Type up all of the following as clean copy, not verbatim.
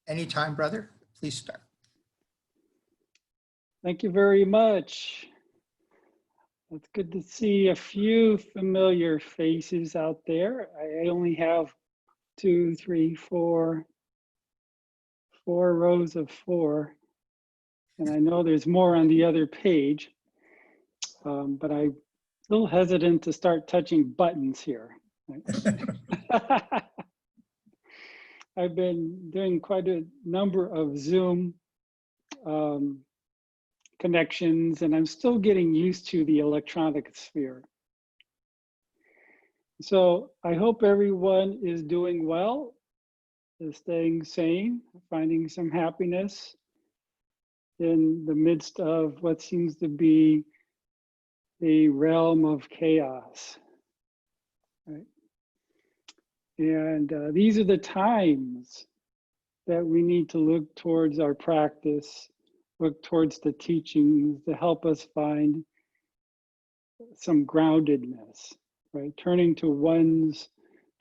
Anytime, brother. Please start. Thank you very much. It's good to see a few familiar faces out there. I only have 2, 3, 4 rows of 4. And I know there's more on the other page, but I'm a little hesitant to start touching buttons here. I've been doing quite a number of Zoom connections, and I'm still getting used to the electronic sphere. So I hope everyone is doing well, is staying sane, finding some happiness in the midst of what seems to be a realm of chaos. Right? And these are the times that we need to look towards our practice, look towards the teachings to help us find some groundedness, right? Turning to one's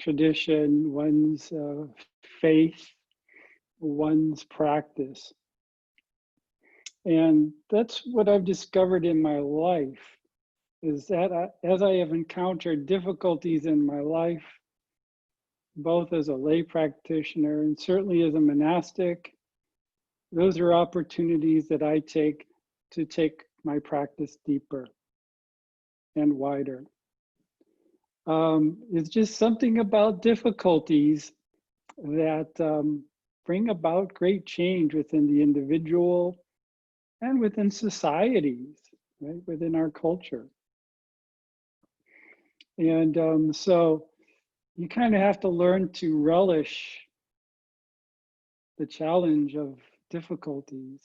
tradition, one's faith, one's practice. And that's what I've discovered in my life, is that as I have encountered difficulties in my life, both as a lay practitioner and certainly as a monastic, those are opportunities that I take to take my practice deeper and wider. It's just something about difficulties that bring about great change within the individual and within societies, right, within our culture. And so you kind of have to learn to relish the challenge of difficulties.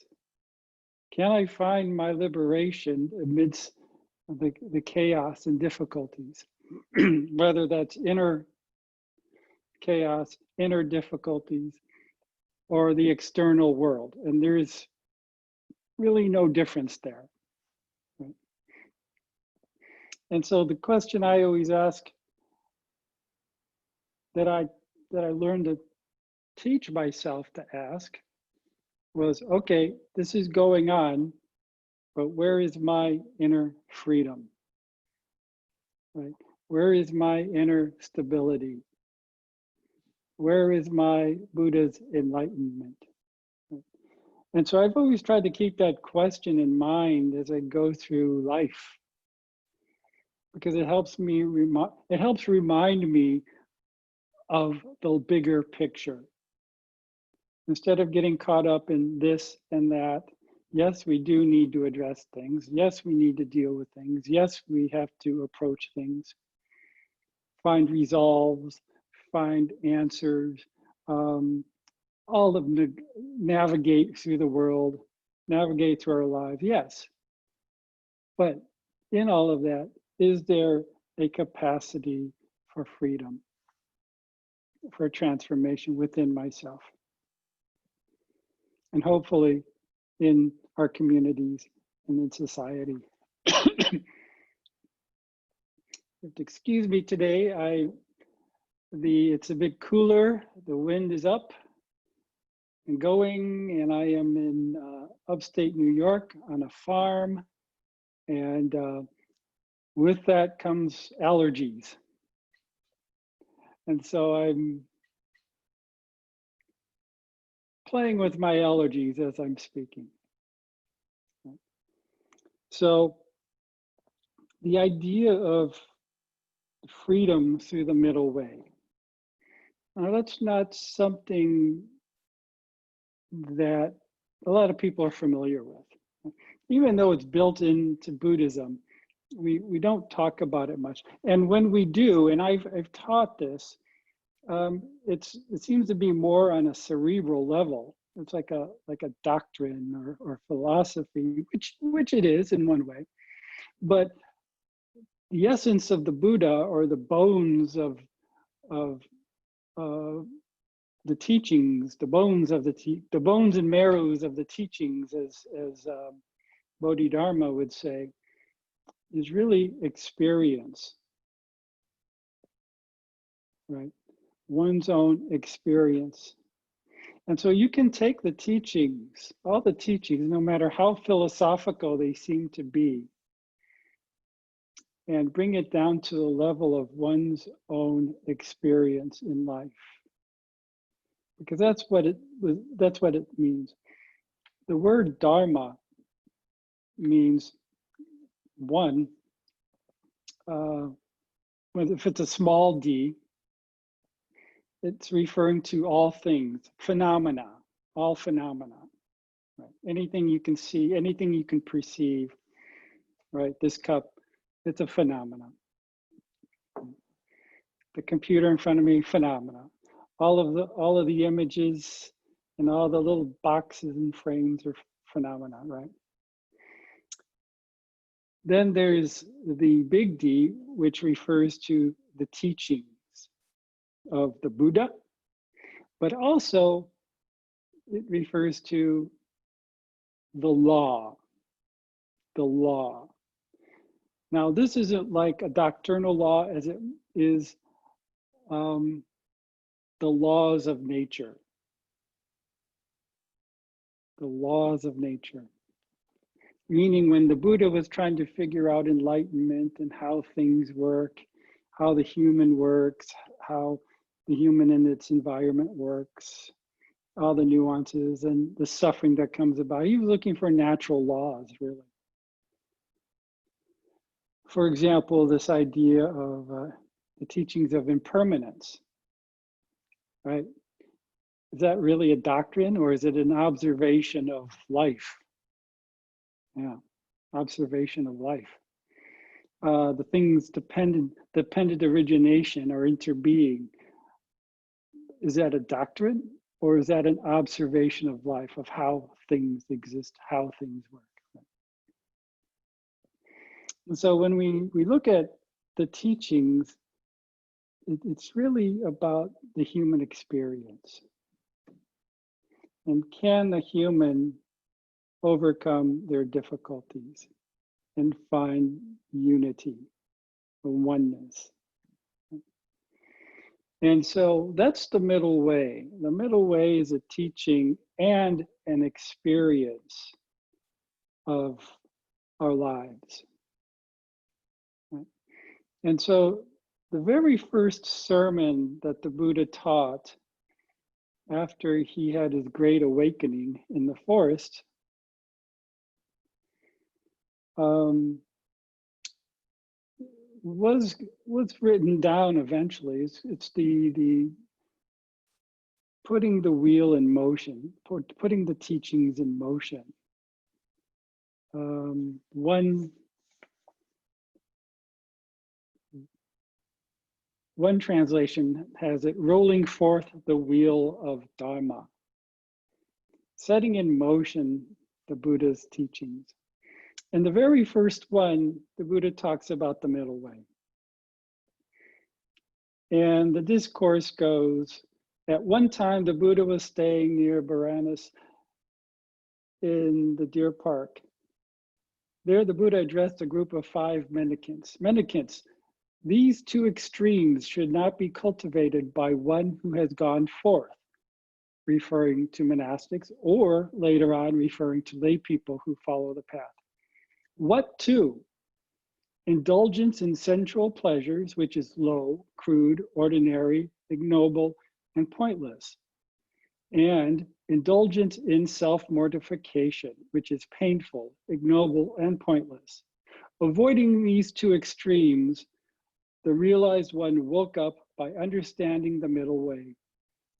Can I find my liberation amidst the chaos and difficulties? Whether that's inner chaos, inner difficulties, or the external world. And there's really no difference there. Right? And so the question I always ask that I learned to teach myself to ask was, okay, this is going on, but where is my inner freedom? Right? Where is my inner stability? Where is my Buddha's enlightenment? And so I've always tried to keep that question in mind as I go through life, because it helps remind me of the bigger picture. Instead of getting caught up in this and that, yes, we do need to address things. Yes, we need to deal with things. Yes, we have to approach things, find resolves, find answers, all of them, navigate through the world, navigate through our lives, yes. But in all of that, is there a capacity for freedom, for transformation within myself? And hopefully in our communities and in society. You have to excuse me today. It's a bit cooler, the wind is up and going, and I am in upstate New York on a farm, and with that comes allergies. And so I'm playing with my allergies as I'm speaking. So the idea of freedom through the middle way. Now, that's not something that a lot of people are familiar with. Even though it's built into Buddhism, we don't talk about it much. And when we do, and I've taught this, it seems to be more on a cerebral level. It's like a doctrine or philosophy, which it is in one way. But the essence of the Buddha, or the bones of the teachings, the bones and marrows of the teachings, as Bodhidharma would say, is really experience, right? One's own experience. And so you can take the teachings, all the teachings, no matter how philosophical they seem to be, and bring it down to the level of one's own experience in life. Because that's what it means. The word Dharma means one, if it's a small d, it's referring to all things, phenomena, all phenomena. Right? Anything you can see, anything you can perceive, right? This cup, it's a phenomenon. The computer in front of me, phenomena. All of the images and all the little boxes and frames are phenomena, right? Then there's the big D, which refers to the teachings of the Buddha, but also it refers to the law, the law. Now, this isn't like a doctrinal law as it is the laws of nature. The laws of nature. Meaning when the Buddha was trying to figure out enlightenment and how things work, how the human works, how the human in its environment works, all the nuances and the suffering that comes about. He was looking for natural laws, really. For example, this idea of the teachings of impermanence, right? Is that really a doctrine or is it an observation of life? Yeah, observation of life. The things dependent origination or interbeing, is that a doctrine or is that an observation of life, of how things exist, how things work? And so when we look at the teachings, it's really about the human experience. And can the human overcome their difficulties and find unity or oneness? And so that's the middle way. The middle way is a teaching and an experience of our lives. And so the very first sermon that the Buddha taught after he had his great awakening in the forest was written down eventually. It's the putting the wheel in motion, putting the teachings in motion. One translation has it rolling forth the wheel of Dharma, setting in motion the Buddha's teachings. And the very first one, the Buddha talks about the middle way. And the discourse goes, at one time the Buddha was staying near Varanasi in the deer park. There the Buddha addressed a group of 5 mendicants. Mendicants, these 2 extremes should not be cultivated by one who has gone forth, referring to monastics, or later on referring to lay people who follow the path. What 2? Indulgence in sensual pleasures, which is low, crude, ordinary, ignoble, and pointless. And indulgence in self-mortification, which is painful, ignoble, and pointless. Avoiding these 2 extremes, the realized one woke up by understanding the middle way,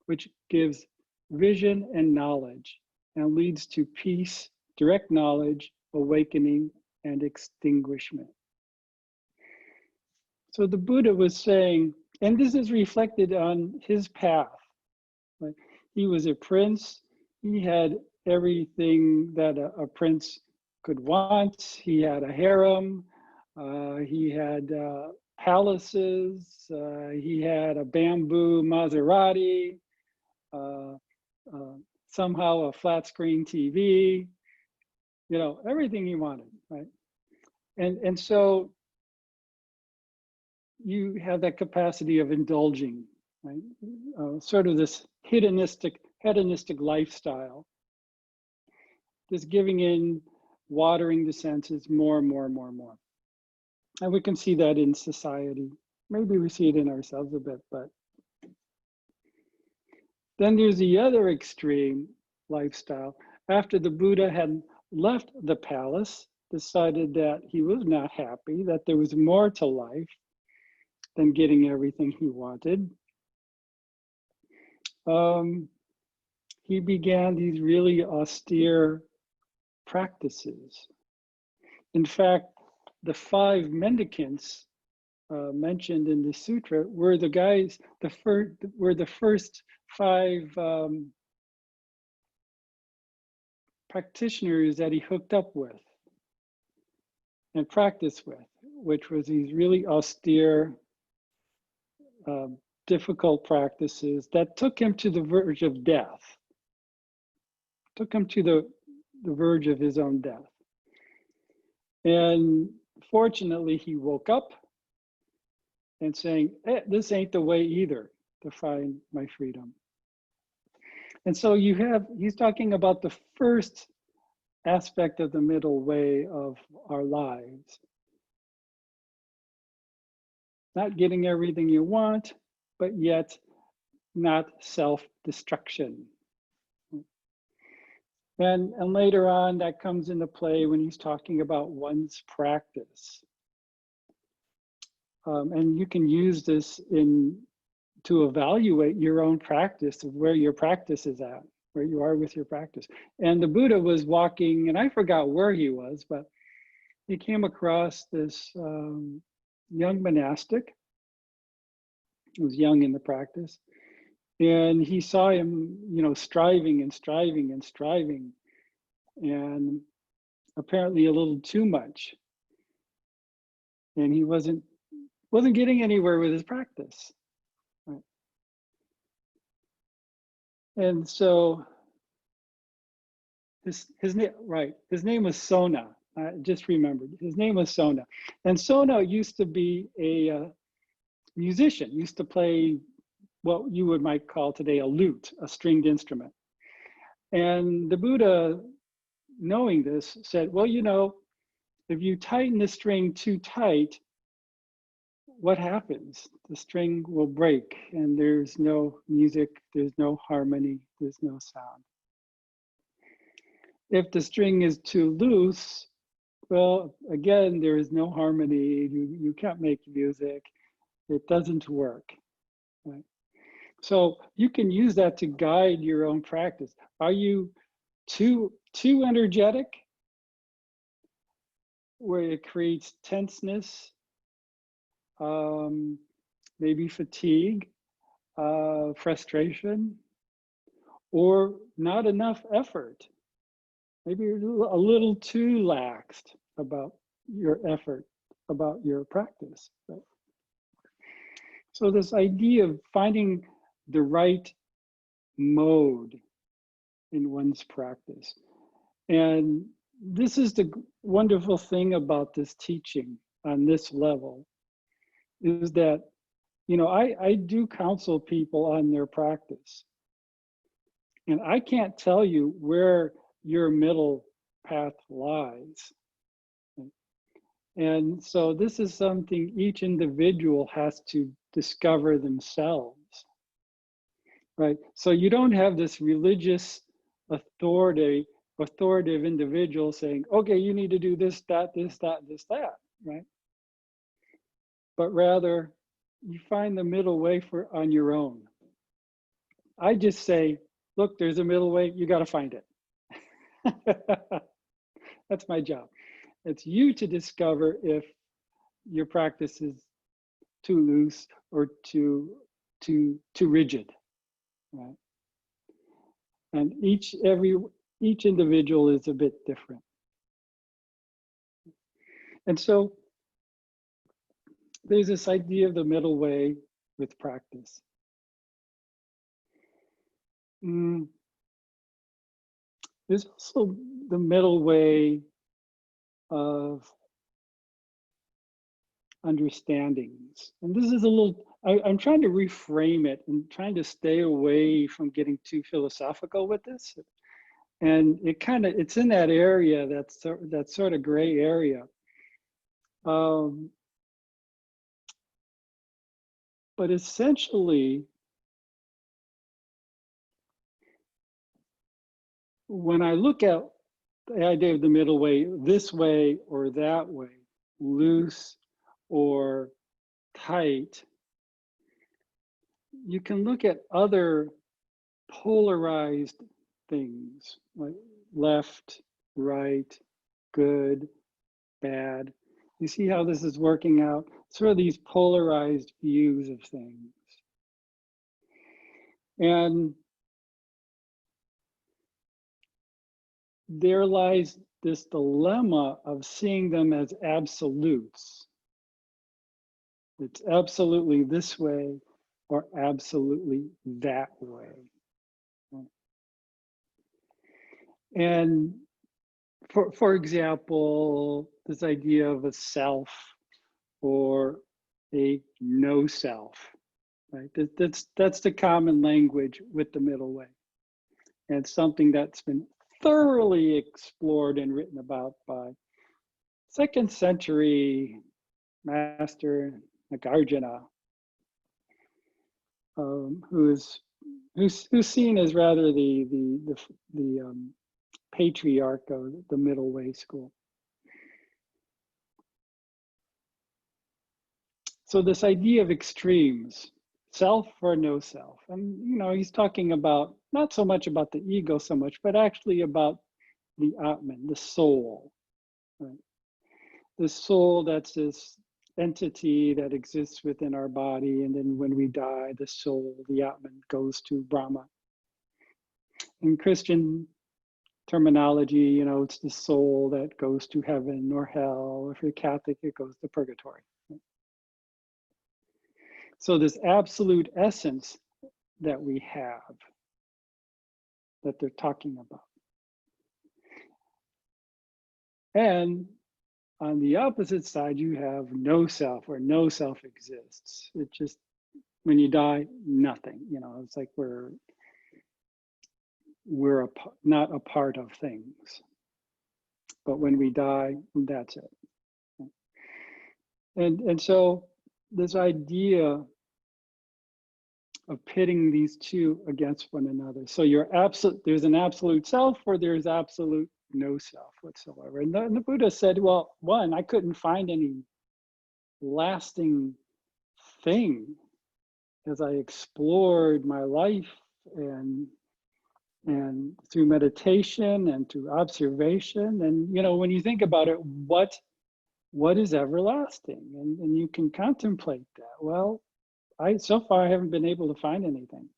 which gives vision and knowledge and leads to peace, direct knowledge, awakening, and extinguishment. So the Buddha was saying, and this is reflected on his path. Like, he was a prince. He had everything that a prince could want. He had a harem. He had palaces. He had a bamboo Maserati. Somehow a flat screen TV. You know, everything he wanted, right? And so you have that capacity of indulging, right? Sort of this hedonistic hedonistic lifestyle, just giving in, watering the senses more and more and more and more. And we can see that in society. Maybe we see it in ourselves a bit, but then there's the other extreme lifestyle. After the Buddha had left the palace, decided that he was not happy, that there was more to life than getting everything he wanted. He began these really austere practices. In fact, the 5 mendicants mentioned in the sutra were the guys, the first 5 practitioners that he hooked up with and practiced with, which was these really austere, difficult practices that took him to the verge of death, took him to the verge of his own death. And fortunately, he woke up and saying, this ain't the way either to find my freedom. And so he's talking about the first aspect of the middle way of our lives. Not getting everything you want, but yet not self-destruction. And later on, that comes into play when he's talking about one's practice. And you can use this to evaluate your own practice of where your practice is at, where you are with your practice. And the Buddha was walking, and I forgot where he was, but he came across this young monastic who was young in the practice. And he saw him, striving and striving and striving, and apparently a little too much. And he wasn't getting anywhere with his practice. Right? And so his name was Sona. I just remembered. His name was Sona. And Sona used to be a musician, used to play what you might call today a lute, a stringed instrument. And the Buddha, knowing this, said, well, if you tighten the string too tight, what happens? The string will break and there's no music, there's no harmony, there's no sound. If the string is too loose, well, again, there is no harmony, you can't make music, it doesn't work. Right? So you can use that to guide your own practice. Are you too energetic, where it creates tenseness, maybe fatigue, frustration, or not enough effort? Maybe you're a little too laxed about your effort, about your practice. Right? So this idea of finding the right mode in one's practice. And this is the wonderful thing about this teaching on this level, is that, I do counsel people on their practice. And I can't tell you where your middle path lies. And so this is something each individual has to discover themselves. Right? So you don't have this religious authoritative individual saying, okay, you need to do this, that, right? But rather, you find the middle way on your own. I just say, look, there's a middle way, you got to find it. That's my job. It's you to discover if your practice is too loose or too rigid. Right? And each individual is a bit different. And so there's this idea of the middle way with practice. There's also the middle way of understandings. And this is a little, I'm trying to reframe it and trying to stay away from getting too philosophical with this. And it's in that area, that sort of gray area. But essentially, when I look at the idea of the middle way, this way or that way, loose or tight, you can look at other polarized things like left, right, good, bad. You see how this is working out? Sort of these polarized views of things. And there lies this dilemma of seeing them as absolutes. It's absolutely this way or absolutely that way. And for example, this idea of a self or a no self, right? That's the common language with the middle way. And it's something that's been thoroughly explored and written about by 2nd century master Nagarjuna, who's seen as rather the patriarch of the middle way school. So this idea of extremes, self or no self, and he's talking about not so much about the ego so much, but actually about the Atman, the soul, right? The soul, that's this entity that exists within our body, and then when we die, the soul, the Atman, goes to Brahma. In Christian terminology, it's the soul that goes to heaven or hell. If you're Catholic, it goes to purgatory. So this absolute essence that we have, that they're talking about. And on the opposite side, you have no self, or no self exists. It just, when you die, nothing. It's like we're not a part of things. But when we die, that's it. And so this idea of pitting these two against one another. So there's an absolute self, or there's absolute no self whatsoever. And the Buddha said, well, one, I couldn't find any lasting thing as I explored my life and through meditation and through observation. And when you think about it, what is everlasting? And you can contemplate that. Well, so far I haven't been able to find anything.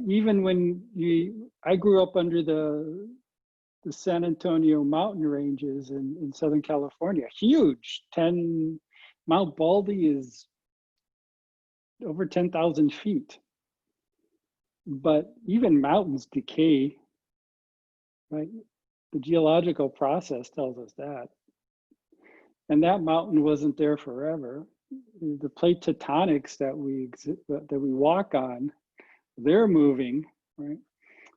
Even when I grew up under the San Antonio mountain ranges in Southern California, huge. Mount Baldy is over 10,000 feet. But even mountains decay, right? The geological process tells us that. And that mountain wasn't there forever. The plate tectonics that we walk on, they're moving, right?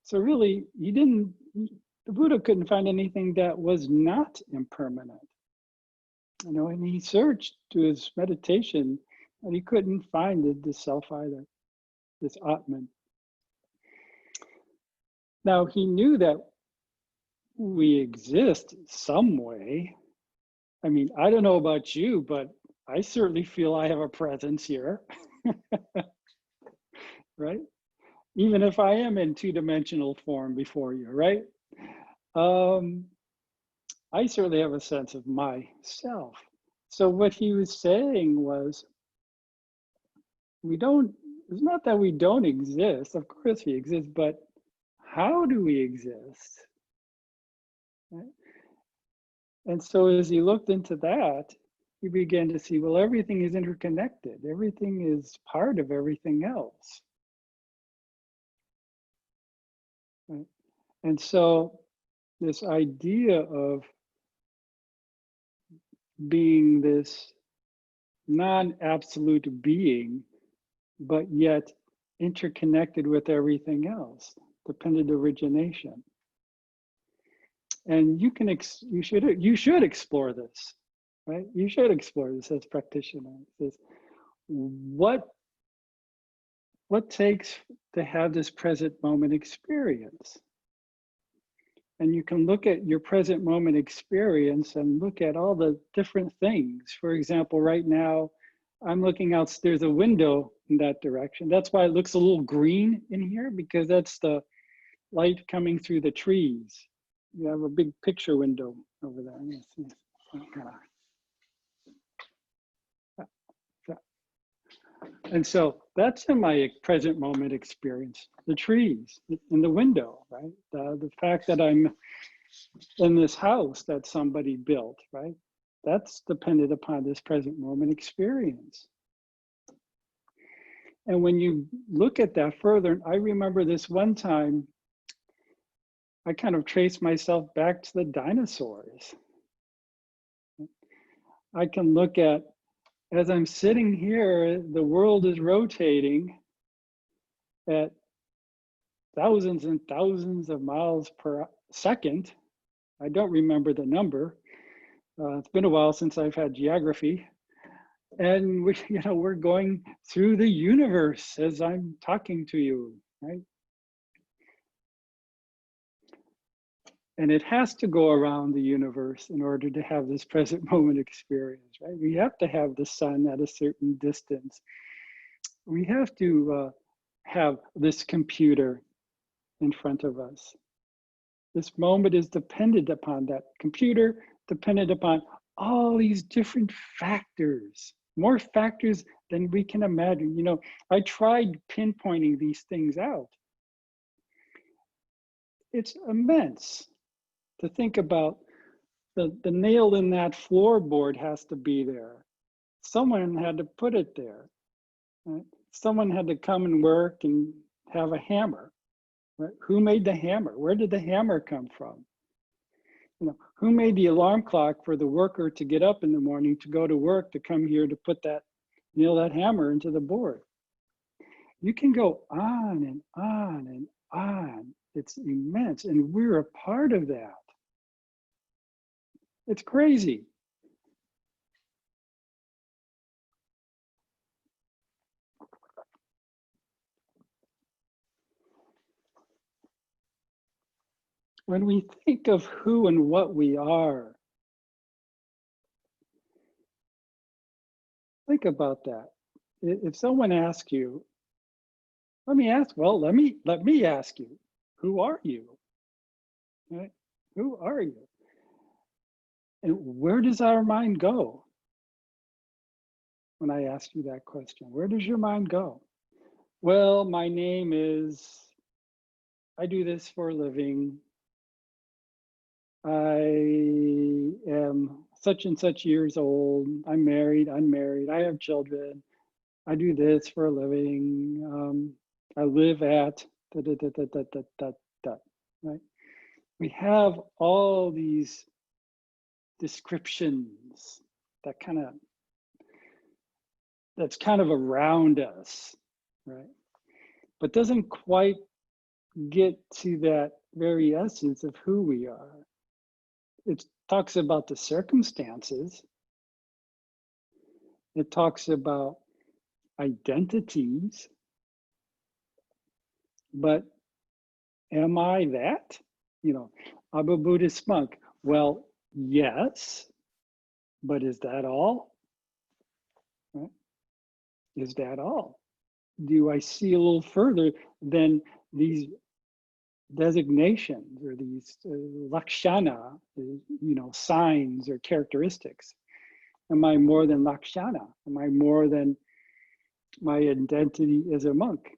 So really, the Buddha couldn't find anything that was not impermanent. And he searched to his meditation, and he couldn't find the self either, this Atman. Now, he knew that we exist some way. I mean, I don't know about you, but I certainly feel I have a presence here, right? Even if I am in two-dimensional form before you, right? I certainly have a sense of myself. So what he was saying was, it's not that we don't exist, of course we exist, but how do we exist? Right? And so as he looked into that, he began to see, well, everything is interconnected. Everything is part of everything else. Right? And so this idea of being this non-absolute being, but yet interconnected with everything else, dependent origination. And you can you should explore this, right? You should explore this as practitioners. What takes to have this present moment experience? And you can look at your present moment experience and look at all the different things. For example, right now, I'm looking out, there's a window in that direction. That's why it looks a little green in here, because that's the light coming through the trees. You have a big picture window over there. And so that's in my present moment experience, the trees in the window, right? The fact that I'm in this house that somebody built, right? That's dependent upon this present moment experience. And when you look at that further, I remember this one time, I kind of traced myself back to the dinosaurs. I can look at, as I'm sitting here, the world is rotating at thousands and thousands of miles per second. I don't remember the number. It's been a while since I've had geography. And we're going through the universe as I'm talking to you, right? And it has to go around the universe in order to have this present moment experience, right? We have to have the sun at a certain distance. We have to have this computer in front of us. This moment is dependent upon that computer, dependent upon all these different factors, more factors than we can imagine. I tried pinpointing these things out. It's immense to think about. The nail in that floorboard has to be there. Someone had to put it there. Right? Someone had to come and work and have a hammer. Right? Who made the hammer? Where did the hammer come from? Who made the alarm clock for the worker to get up in the morning to go to work, to come here to nail that hammer into the board? You can go on and on and on. It's immense, and we're a part of that. It's crazy. When we think of who and what we are, think about that. If someone asks you, let me ask you, who are you? Right? Who are you? And where does our mind go? When I ask you that question, where does your mind go? Well, my name is, I do this for a living. I am such and such years old. I'm married, unmarried. I have children. I do this for a living. I live at da, da, da, da, da, da, da, da, right? We have all these descriptions that's kind of around us, right? But doesn't quite get to that very essence of who we are. It talks about the circumstances. It talks about identities. But am I that? I'm a Buddhist monk. Well, yes, but is that all? Right? Is that all? Do I see a little further than these designations or these lakshana, signs or characteristics? Am I more than lakshana? Am I more than my identity as a monk?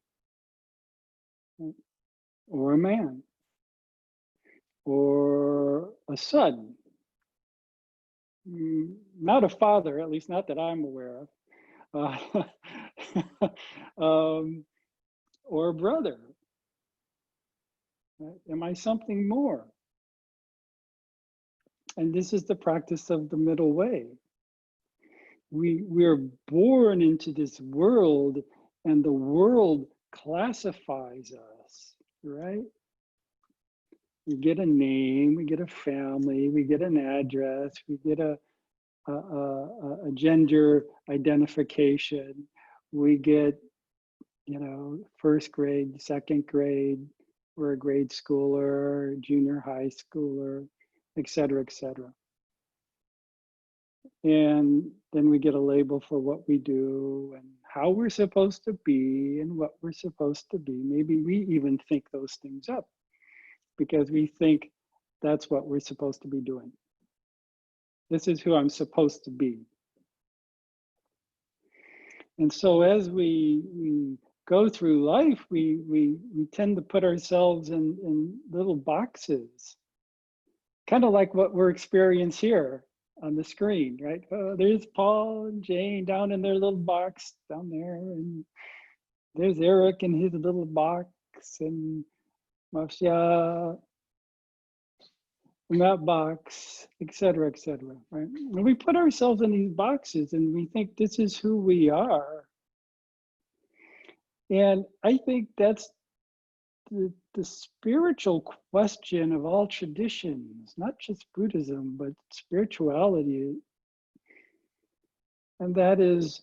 Right? Or a man? Or a son? Not a father, at least not that I'm aware of. Or a brother? Right? Am I something more? And this is the practice of the middle way. we're born into this world, and the world classifies us, right? We get a name, we get a family, we get an address, we get a gender identification, we get, you know, first grade, second grade, we're a grade schooler, junior high schooler, et cetera, et cetera. And then we get a label for what we do and how we're supposed to be and what we're supposed to be. Maybe we even think those things up because we think that's what we're supposed to be doing. This is who I'm supposed to be. And so as we go through life, we tend to put ourselves in little boxes, kind of like what we're experiencing here on the screen, right? There's Paul and Jane down in their little box down there, and there's Eric in his little box, and Marcia in that box, et cetera, right? And we put ourselves in these boxes and we think this is who we are. And I think that's the spiritual question of all traditions, not just Buddhism, but spirituality. And that is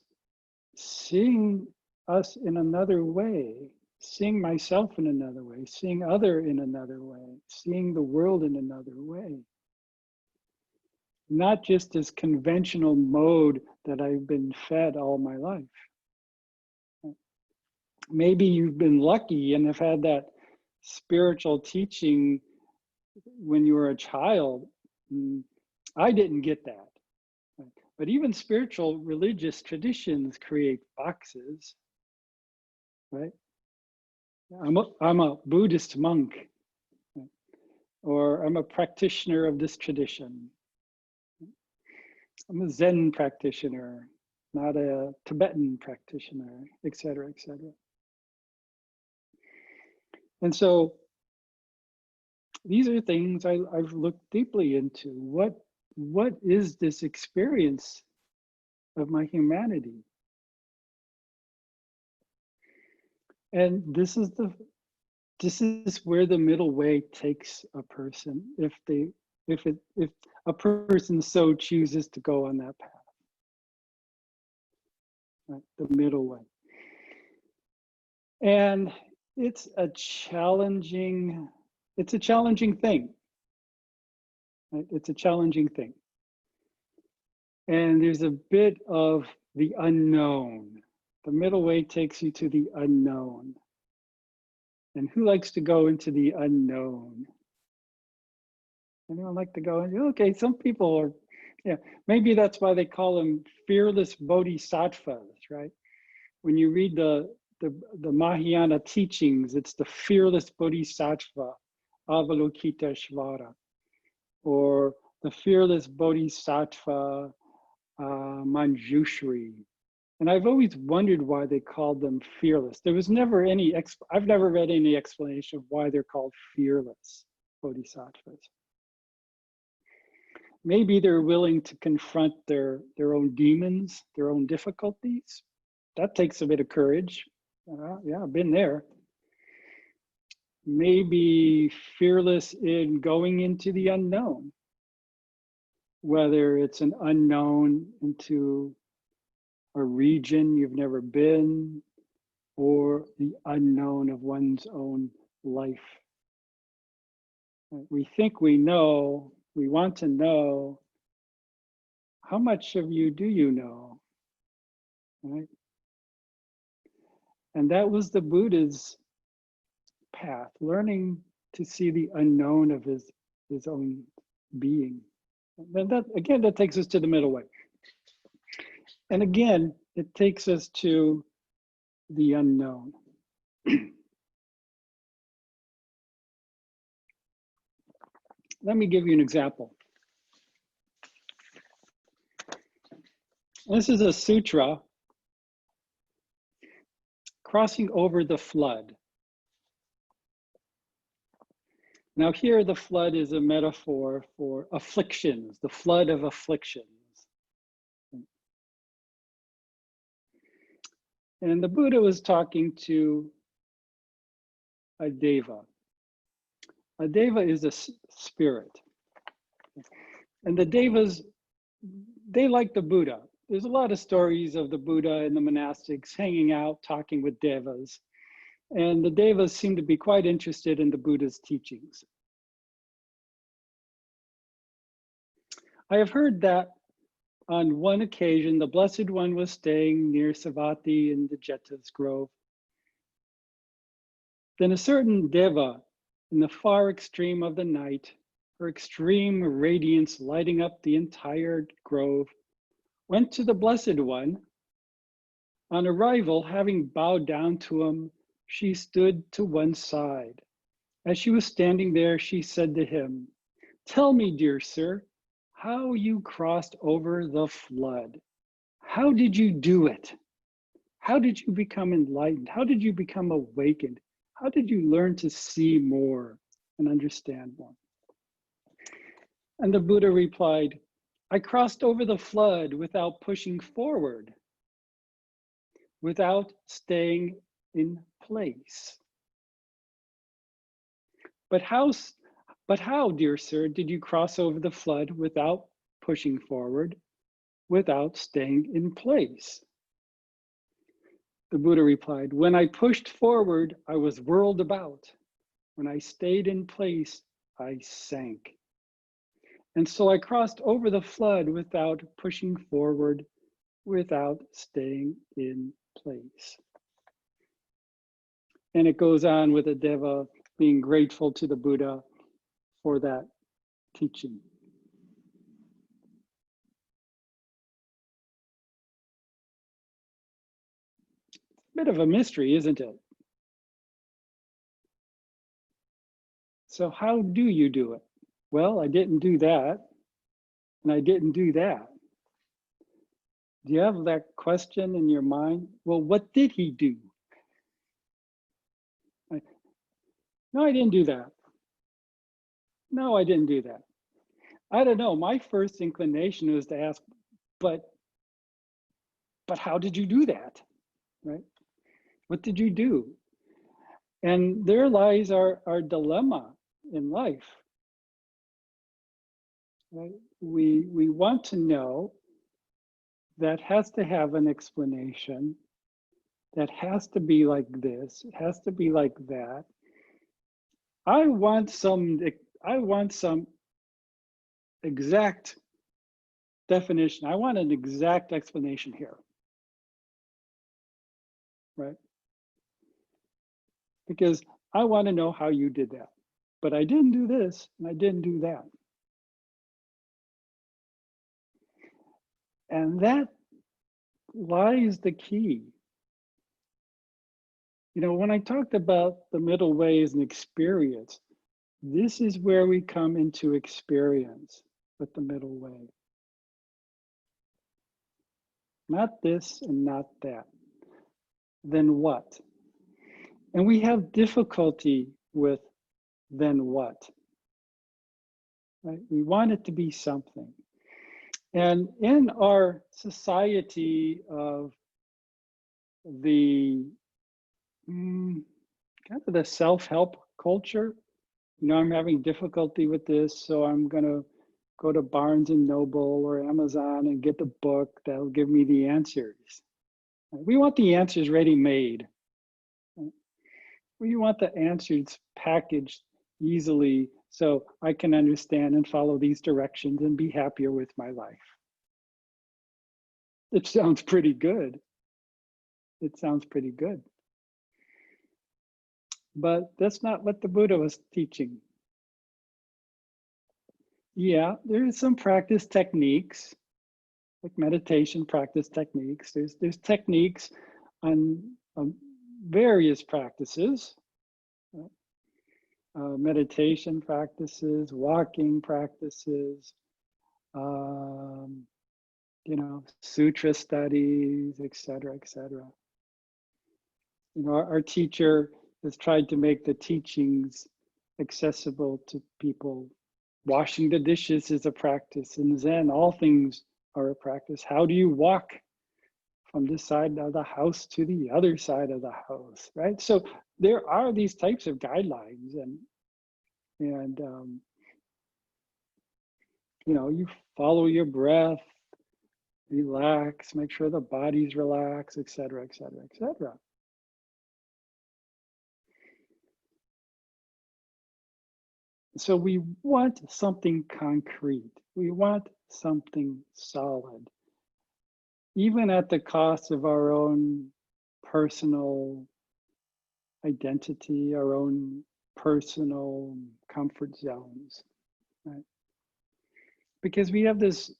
seeing us in another way, seeing myself in another way, seeing other in another way, seeing the world in another way. Not just this conventional mode that I've been fed all my life. Maybe you've been lucky and have had that spiritual teaching when you were a child. I didn't get that. But even spiritual religious traditions create boxes, right? I'm a Buddhist monk, or I'm a practitioner of this tradition. I'm a Zen practitioner, not a Tibetan practitioner, et cetera, et cetera. And so these are things I've looked deeply into. What is this experience of my humanity? And this is where the middle way takes a person if a person so chooses to go on that path. Right? The middle way. And it's a challenging thing. Right? It's a challenging thing. And there's a bit of the unknown. The middle way takes you to the unknown. And who likes to go into the unknown? Anyone like to go in? Okay, some people are, yeah, maybe that's why they call them fearless bodhisattvas, right? When you read the Mahayana teachings, it's the fearless bodhisattva, Avalokiteshvara, or the fearless bodhisattva, Manjushri. And I've always wondered why they called them fearless. There was never any, I've never read any explanation of why they're called fearless bodhisattvas. Maybe they're willing to confront their own demons, their own difficulties. That takes a bit of courage. Yeah, I've been there. Maybe fearless in going into the unknown, whether it's an unknown into a region you've never been, or the unknown of one's own life. We think we know, we want to know. How much of you do you know? Right? And that was the Buddha's path, learning to see the unknown of his own being. And that, again, that takes us to the middle way. And again, it takes us to the unknown. Let me give you an example. This is a sutra, crossing over the flood. Now here, the flood is a metaphor for afflictions, the flood of afflictions. And the Buddha was talking to a deva. A deva is a spirit. And the devas, they like the Buddha. There's a lot of stories of the Buddha and the monastics hanging out, talking with devas. And the devas seem to be quite interested in the Buddha's teachings. I have heard that on one occasion, the Blessed One was staying near Savatthi in the Jeta's Grove. Then a certain deva in the far extreme of the night, her extreme radiance lighting up the entire grove, went to the Blessed One. On arrival, having bowed down to him, she stood to one side. As she was standing there, she said to him, "Tell me, dear sir, how you crossed over the flood. How did you do it? How did you become enlightened? How did you become awakened? How did you learn to see more and understand more?" And the Buddha replied, "I crossed over the flood without pushing forward, without staying in place." But how, dear sir, did you cross over the flood without pushing forward, without staying in place? The Buddha replied, "When I pushed forward, I was whirled about. When I stayed in place, I sank. And so I crossed over the flood without pushing forward, without staying in place." And it goes on with the deva being grateful to the Buddha for that teaching. Bit of a mystery, isn't it? So how do you do it? Well, I didn't do that, and I didn't do that. Do you have that question in your mind? Well, what did he do? No, I didn't do that. No, I didn't do that. I don't know. My first inclination was to ask, but how did you do that? Right? What did you do? And there lies our dilemma in life. Right? We want to know that has to have an explanation, that has to be like this, it has to be like that. I want some exact definition. I want an exact explanation here, right? Because I want to know how you did that. But I didn't do this and I didn't do that. And that lies the key. You know, when I talked about the middle way as an experience, this is where we come into experience with the middle way. Not this and not that. Then what? And we have difficulty with then what? Right? We want it to be something. And in our society of the kind of the self-help culture, you know, I'm having difficulty with this, so I'm going to go to Barnes and Noble or Amazon and get the book that'll give me the answers. We want the answers ready-made. We want the answers packaged easily so I can understand and follow these directions and be happier with my life. It sounds pretty good. It sounds pretty good. But that's not what the Buddha was teaching. Yeah, there's some practice techniques, like meditation practice techniques. There's techniques on various practices, meditation practices, walking practices, you know, sutra studies, etc., etc. You know, our teacher has tried to make the teachings accessible to people. Washing the dishes is a practice. In Zen, all things are a practice. How do you walk from this side of the house to the other side of the house, right? So there are these types of guidelines, and you know, you follow your breath, relax, make sure the body's relaxed, et cetera, et cetera, et cetera. So we want something concrete. We want something solid, even at the cost of our own personal identity, our own personal comfort zones, right? Because we have this,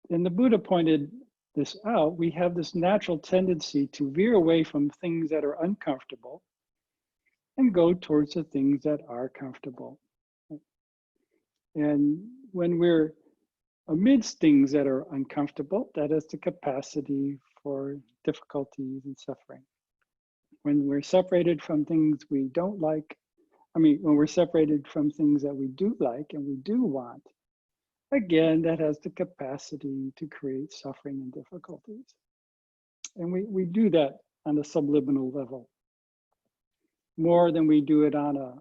and the Buddha pointed this out, we have this natural tendency to veer away from things that are uncomfortable and go towards the things that are comfortable. And when we're amidst things that are uncomfortable, that has the capacity for difficulties and suffering. When we're separated from things we don't like, when we're separated from things that we do like and we do want, again, that has the capacity to create suffering and difficulties. And we do that on a subliminal level, more than we do it on a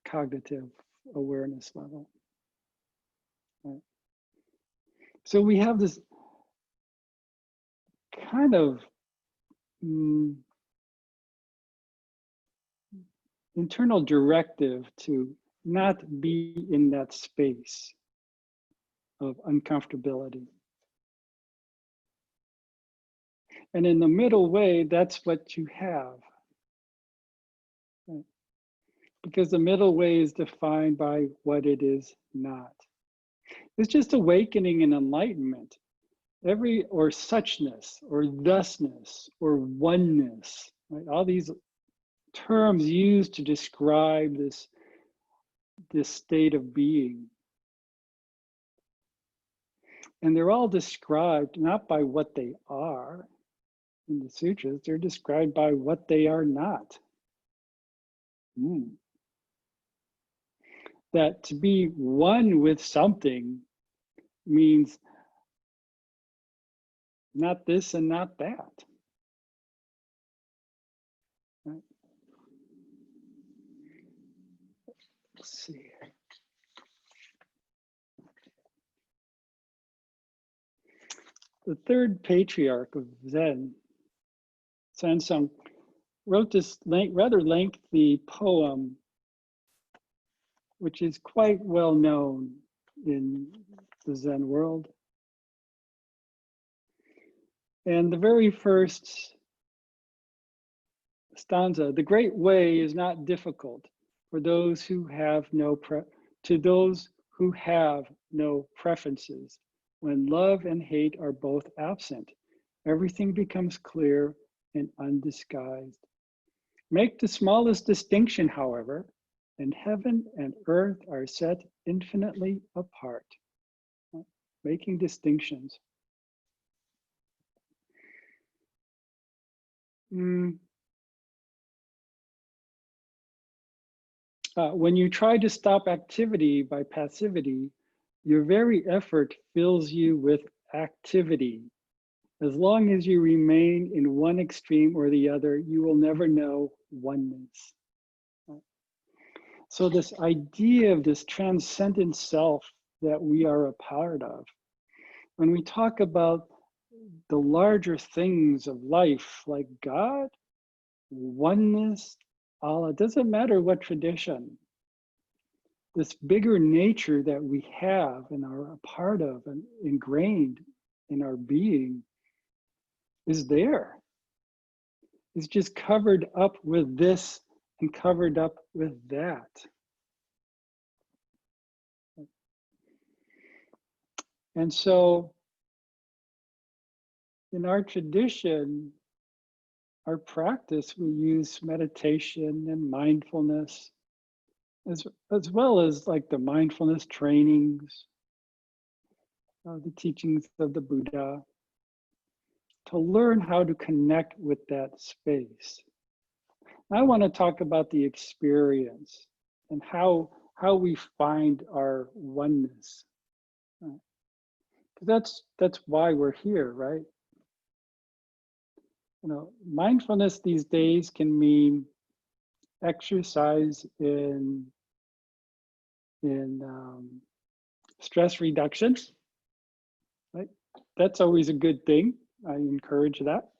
cognitive awareness level. Right? So we have this kind of internal directive to not be in that space of uncomfortability. And in the middle way, that's what you have. Right? Because the middle way is defined by what it is not. It's just awakening and enlightenment. Or suchness, or thusness, or oneness, right? All these terms used to describe this state of being. And they're all described not by what they are in the sutras, they're described by what they are not. That to be one with something means not this and not that. Right? Let's see. The third patriarch of Zen, Sansung, wrote this rather lengthy poem, which is quite well known in the Zen world. And the very first stanza, the great way is not difficult for those who have no preferences. When love and hate are both absent, everything becomes clear and undisguised. Make the smallest distinction, however, and heaven and earth are set infinitely apart. Making distinctions. When you try to stop activity by passivity, your very effort fills you with activity. As long as you remain in one extreme or the other, you will never know oneness. So this idea of this transcendent self that we are a part of, when we talk about the larger things of life, like God, oneness, Allah, it doesn't matter what tradition, this bigger nature that we have and are a part of and ingrained in our being is there. It's just covered up with this and covered up with that. And so in our tradition, our practice, we use meditation and mindfulness, as well as like the mindfulness trainings, the teachings of the Buddha, to learn how to connect with that space. I want to talk about the experience and how we find our oneness. That's why we're here, right? Mindfulness these days can mean exercise in stress reduction, right? That's always a good thing. I encourage that.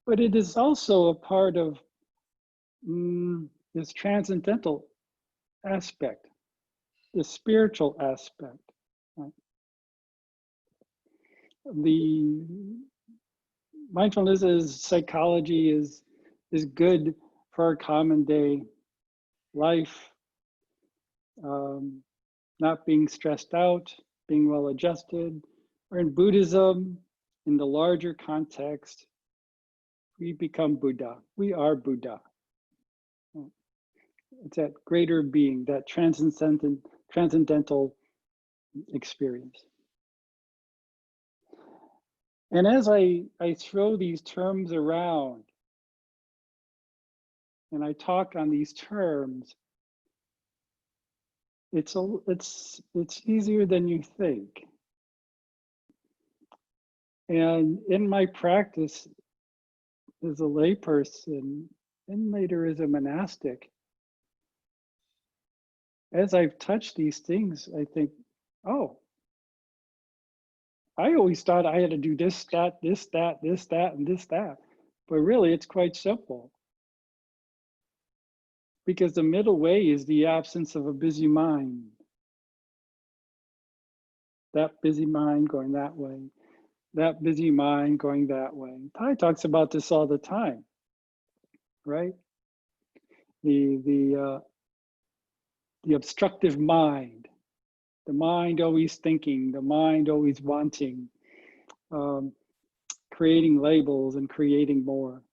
But it is also a part of this transcendental aspect, the spiritual aspect. Right? The mindfulness is psychology is good for our common day life, not being stressed out, being well adjusted. Or in Buddhism, in the larger context, we become Buddha. We are Buddha. It's that greater being, that transcendental experience. And as I throw these terms around and I talk on these terms, it's easier than you think. And in my practice as a layperson and later as a monastic, as I've touched these things, I think, oh, I always thought I had to do this, that, this, that, this, that, and this, that. But really, it's quite simple. Because the middle way is the absence of a busy mind. That busy mind going that way. That busy mind going that way. Thai talks about this all the time, right? The obstructive mind, the mind always thinking, the mind always wanting, creating labels and creating more.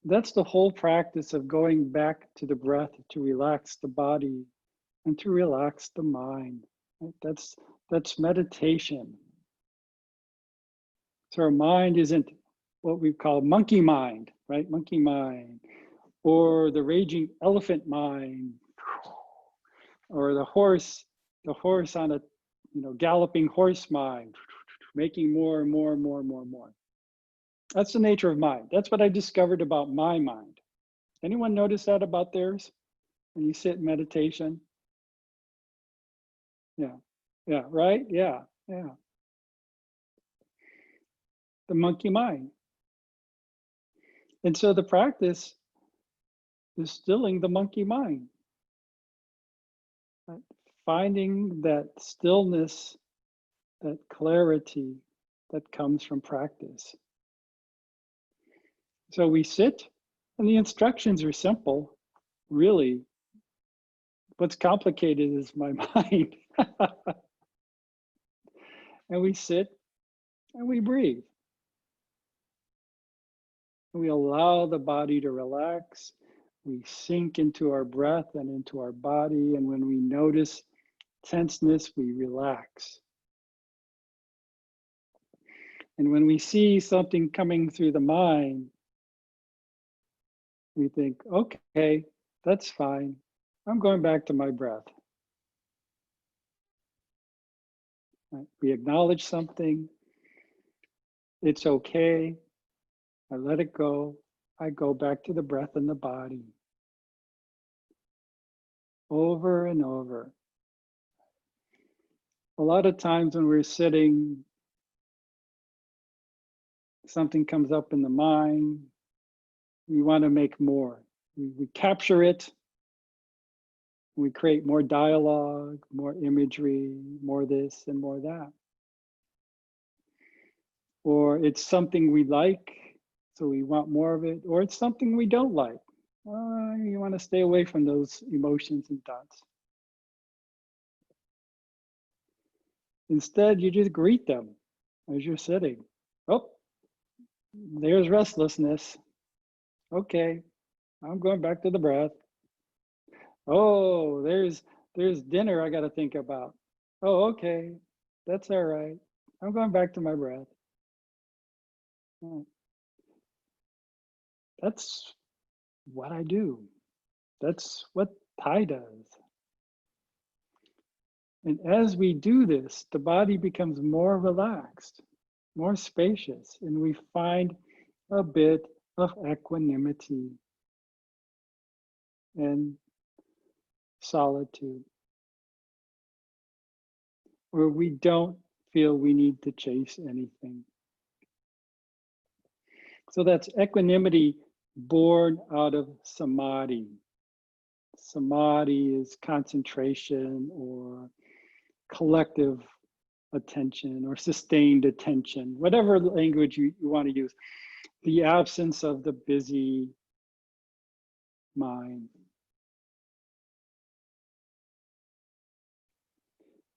That's the whole practice of going back to the breath to relax the body and to relax the mind. Right? That's meditation. So our mind isn't what we call monkey mind, right? Monkey mind, or the raging elephant mind, or the horse on a galloping horse mind, making more and more and more and more and more. That's the nature of mind. That's what I discovered about my mind. Anyone notice that about theirs when you sit in meditation? Yeah, right? Yeah. The monkey mind. And so the practice is stilling the monkey mind. Right? Finding that stillness, that clarity that comes from practice. So we sit, and the instructions are simple, really. What's complicated is my mind. And we sit and we breathe. We allow the body to relax. We sink into our breath and into our body. And when we notice tenseness, we relax. And when we see something coming through the mind, we think, okay, that's fine. I'm going back to my breath. Right? We acknowledge something. It's okay. I let it go. I go back to the breath and the body. Over and over. A lot of times when we're sitting, something comes up in the mind. We want to make more. We capture it. We create more dialogue, more imagery, more this and more that. Or it's something we like, so we want more of it. Or it's something we don't like. You want to stay away from those emotions and thoughts. Instead, you just greet them as you're sitting. Oh, there's restlessness. Okay, I'm going back to the breath. Oh, there's dinner I got to think about. Oh, okay, that's all right. I'm going back to my breath. That's what I do. That's what Thai does. And as we do this, the body becomes more relaxed. more spacious, and we find a bit of equanimity and solitude, where we don't feel we need to chase anything. So that's equanimity born out of samadhi. Samadhi is concentration or collective attention or sustained attention, whatever language you want to use. The absence of the busy mind.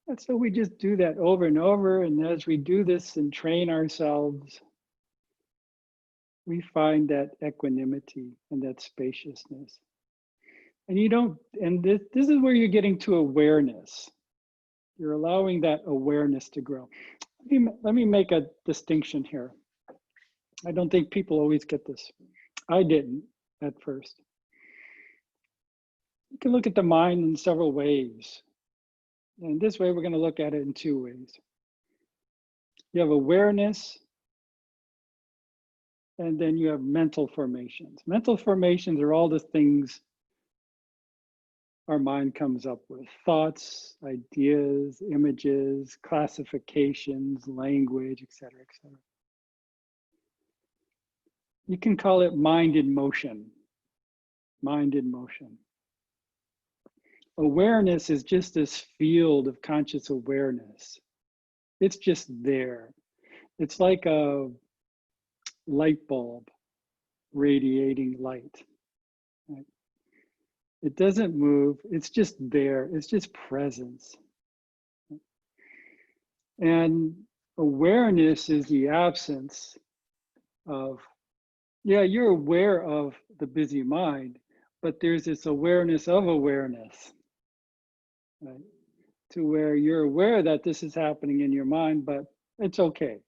And so we just do that over and over. And as we do this and train ourselves, we find that equanimity and that spaciousness. And you don't, and this is where you're getting to awareness. You're allowing that awareness to grow. Let me make a distinction here. I don't think people always get this. I didn't at first. You can look at the mind in several ways. And this way, we're going to look at it in two ways. You have awareness, and then you have mental formations. Mental formations are all the things our mind comes up with: thoughts, ideas, images, classifications, language, etc., etc. You can call it mind in motion. Mind in motion. Awareness is just this field of conscious awareness. It's just there. It's like a light bulb radiating light. Right? It doesn't move, it's just there, it's just presence. And awareness is the absence of, yeah, you're aware of the busy mind, but there's this awareness of awareness, right? To where you're aware that this is happening in your mind, but it's okay.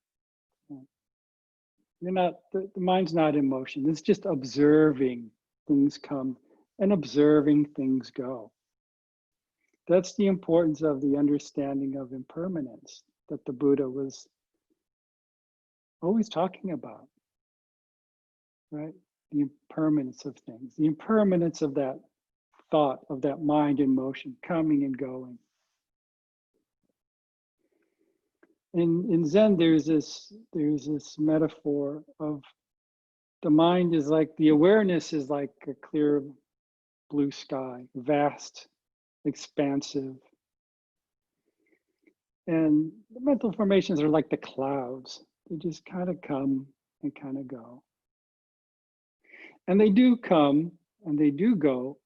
You're not, the mind's not in motion. It's just observing things come and observing things go. That's the importance of the understanding of impermanence that the Buddha was always talking about, right? The impermanence of things, the impermanence of that thought, of that mind in motion, coming and going. In Zen, there's this metaphor of the mind is like, the awareness is like a clear blue sky, vast, expansive. And the mental formations are like the clouds. They just kind of come and kind of go. And they do come and they do go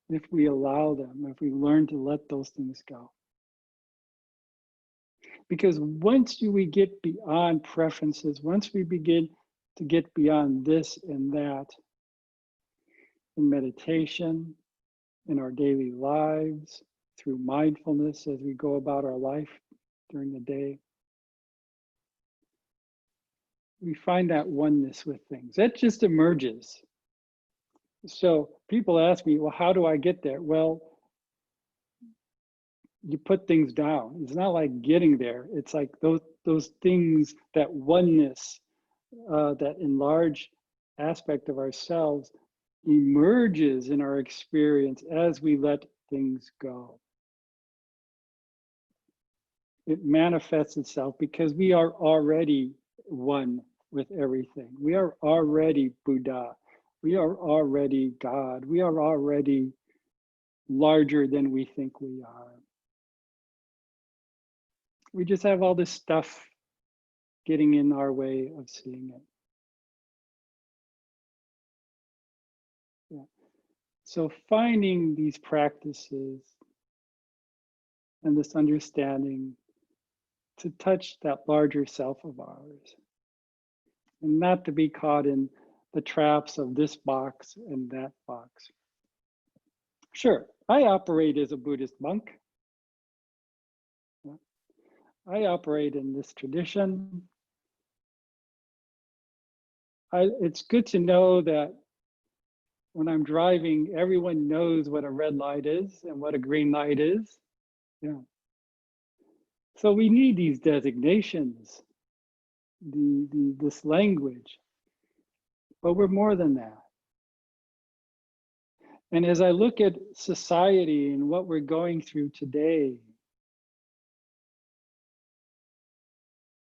if we allow them, if we learn to let those things go. Because once we get beyond preferences, once we begin to get beyond this and that in meditation, in our daily lives, through mindfulness as we go about our life during the day, we find that oneness with things. That just emerges. So people ask me, well, how do I get there? Well, you put things down. It's not like getting there. It's like those things, that oneness, that enlarged aspect of ourselves emerges in our experience as we let things go. It manifests itself because we are already one with everything. We are already Buddha. We are already God. We are already larger than we think we are. We just have all this stuff getting in our way of seeing it. Yeah. So finding these practices and this understanding to touch that larger self of ours and not to be caught in the traps of this box and that box. Sure, I operate as a Buddhist monk. I operate in this tradition. It's good to know that when I'm driving, everyone knows what a red light is and what a green light is. Yeah. So we need these designations. this language, but we're more than that. And as I look at society and what we're going through today,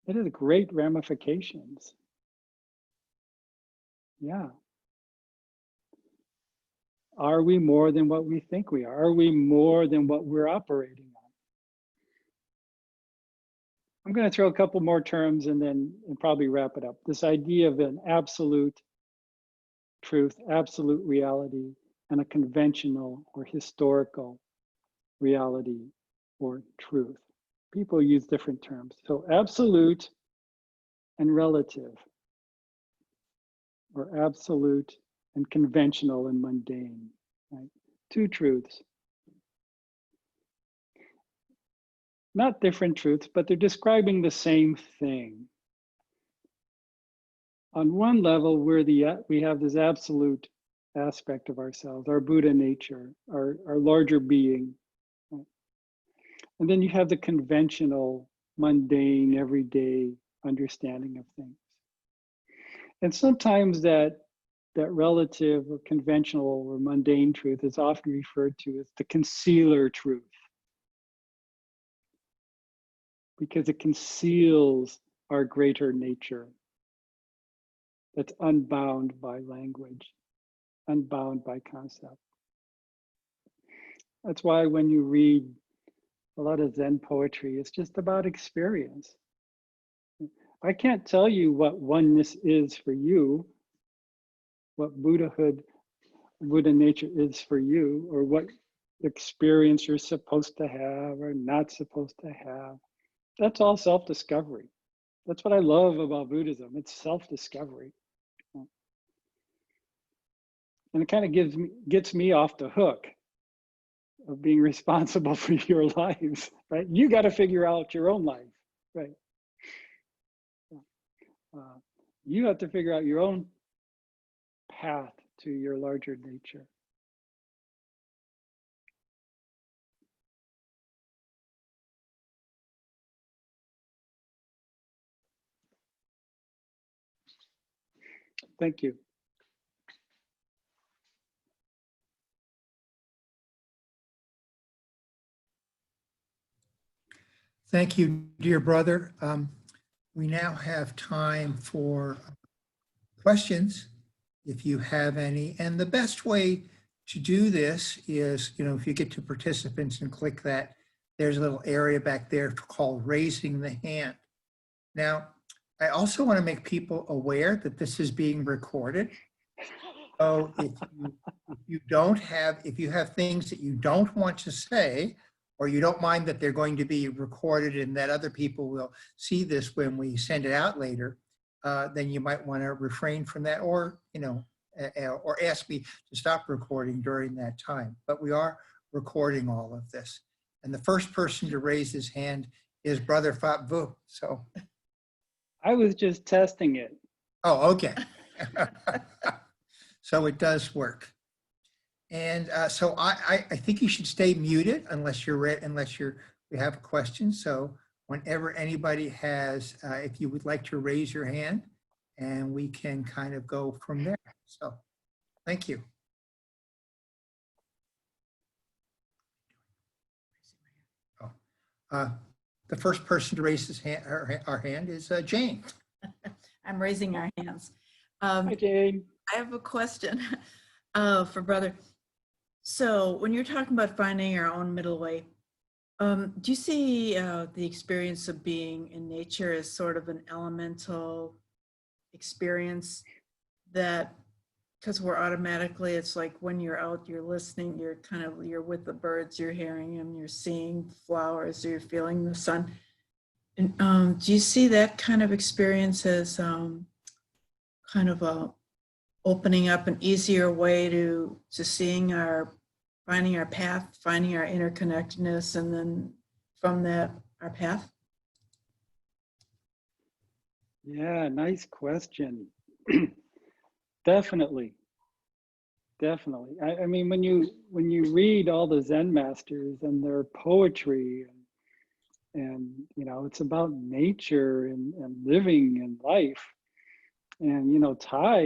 it has great ramifications. Yeah. Are we more than what we think we are? Are we more than what we're operating on? I'm going to throw a couple more terms and then probably wrap it up. This idea of an absolute truth, absolute reality, and a conventional or historical reality or truth. People use different terms. So absolute and relative, or absolute and conventional and mundane, right? Two truths. Not different truths, but they're describing the same thing. On one level, we have this absolute aspect of ourselves, our Buddha nature, our larger being. Right? And then you have the conventional, mundane, everyday understanding of things. And sometimes that relative or conventional or mundane truth is often referred to as the concealer truth, because it conceals our greater nature that's unbound by language, unbound by concept. That's why when you read a lot of Zen poetry, it's just about experience. I can't tell you what oneness is for you, what Buddhahood, Buddha nature is for you, or what experience you're supposed to have or not supposed to have. That's all self-discovery. That's what I love about Buddhism. It's self-discovery. And it kind of gets me off the hook of being responsible for your lives, right? You got to figure out your own life, right? You have to figure out your own path to your larger nature. Thank you. Thank you, dear brother. We now have time for questions, if you have any. And the best way to do this is, if you get to participants and click that, there's a little area back there called raising the hand. Now, I also want to make people aware that this is being recorded. So if you have things that you don't want to say, or you don't mind that they're going to be recorded and that other people will see this when we send it out later, then you might want to refrain from that, or or ask me to stop recording during that time. But we are recording all of this. And the first person to raise his hand is Brother Phap. So I was just testing it. Oh, okay. So it does work. And so I think you should stay muted unless we have a question. So whenever anybody has, if you would like to raise your hand, and we can kind of go from there. So thank you. Oh, the first person to raise his hand, our hand is Jane. I'm raising our hands. Hi, Jane. I have a question for Brother. So when you're talking about finding our own middle way, do you see the experience of being in nature as sort of an elemental experience that, because we're automatically, it's like when you're out, you're listening, you're with the birds, you're hearing them, you're seeing flowers, you're feeling the sun. And do you see that kind of experience as kind of a opening up an easier way to finding our path, finding our interconnectedness, and then from that, our path? Yeah, nice question. Definitely. I mean, when you read all the Zen masters and their poetry, And, it's about nature and living and life. And, Thai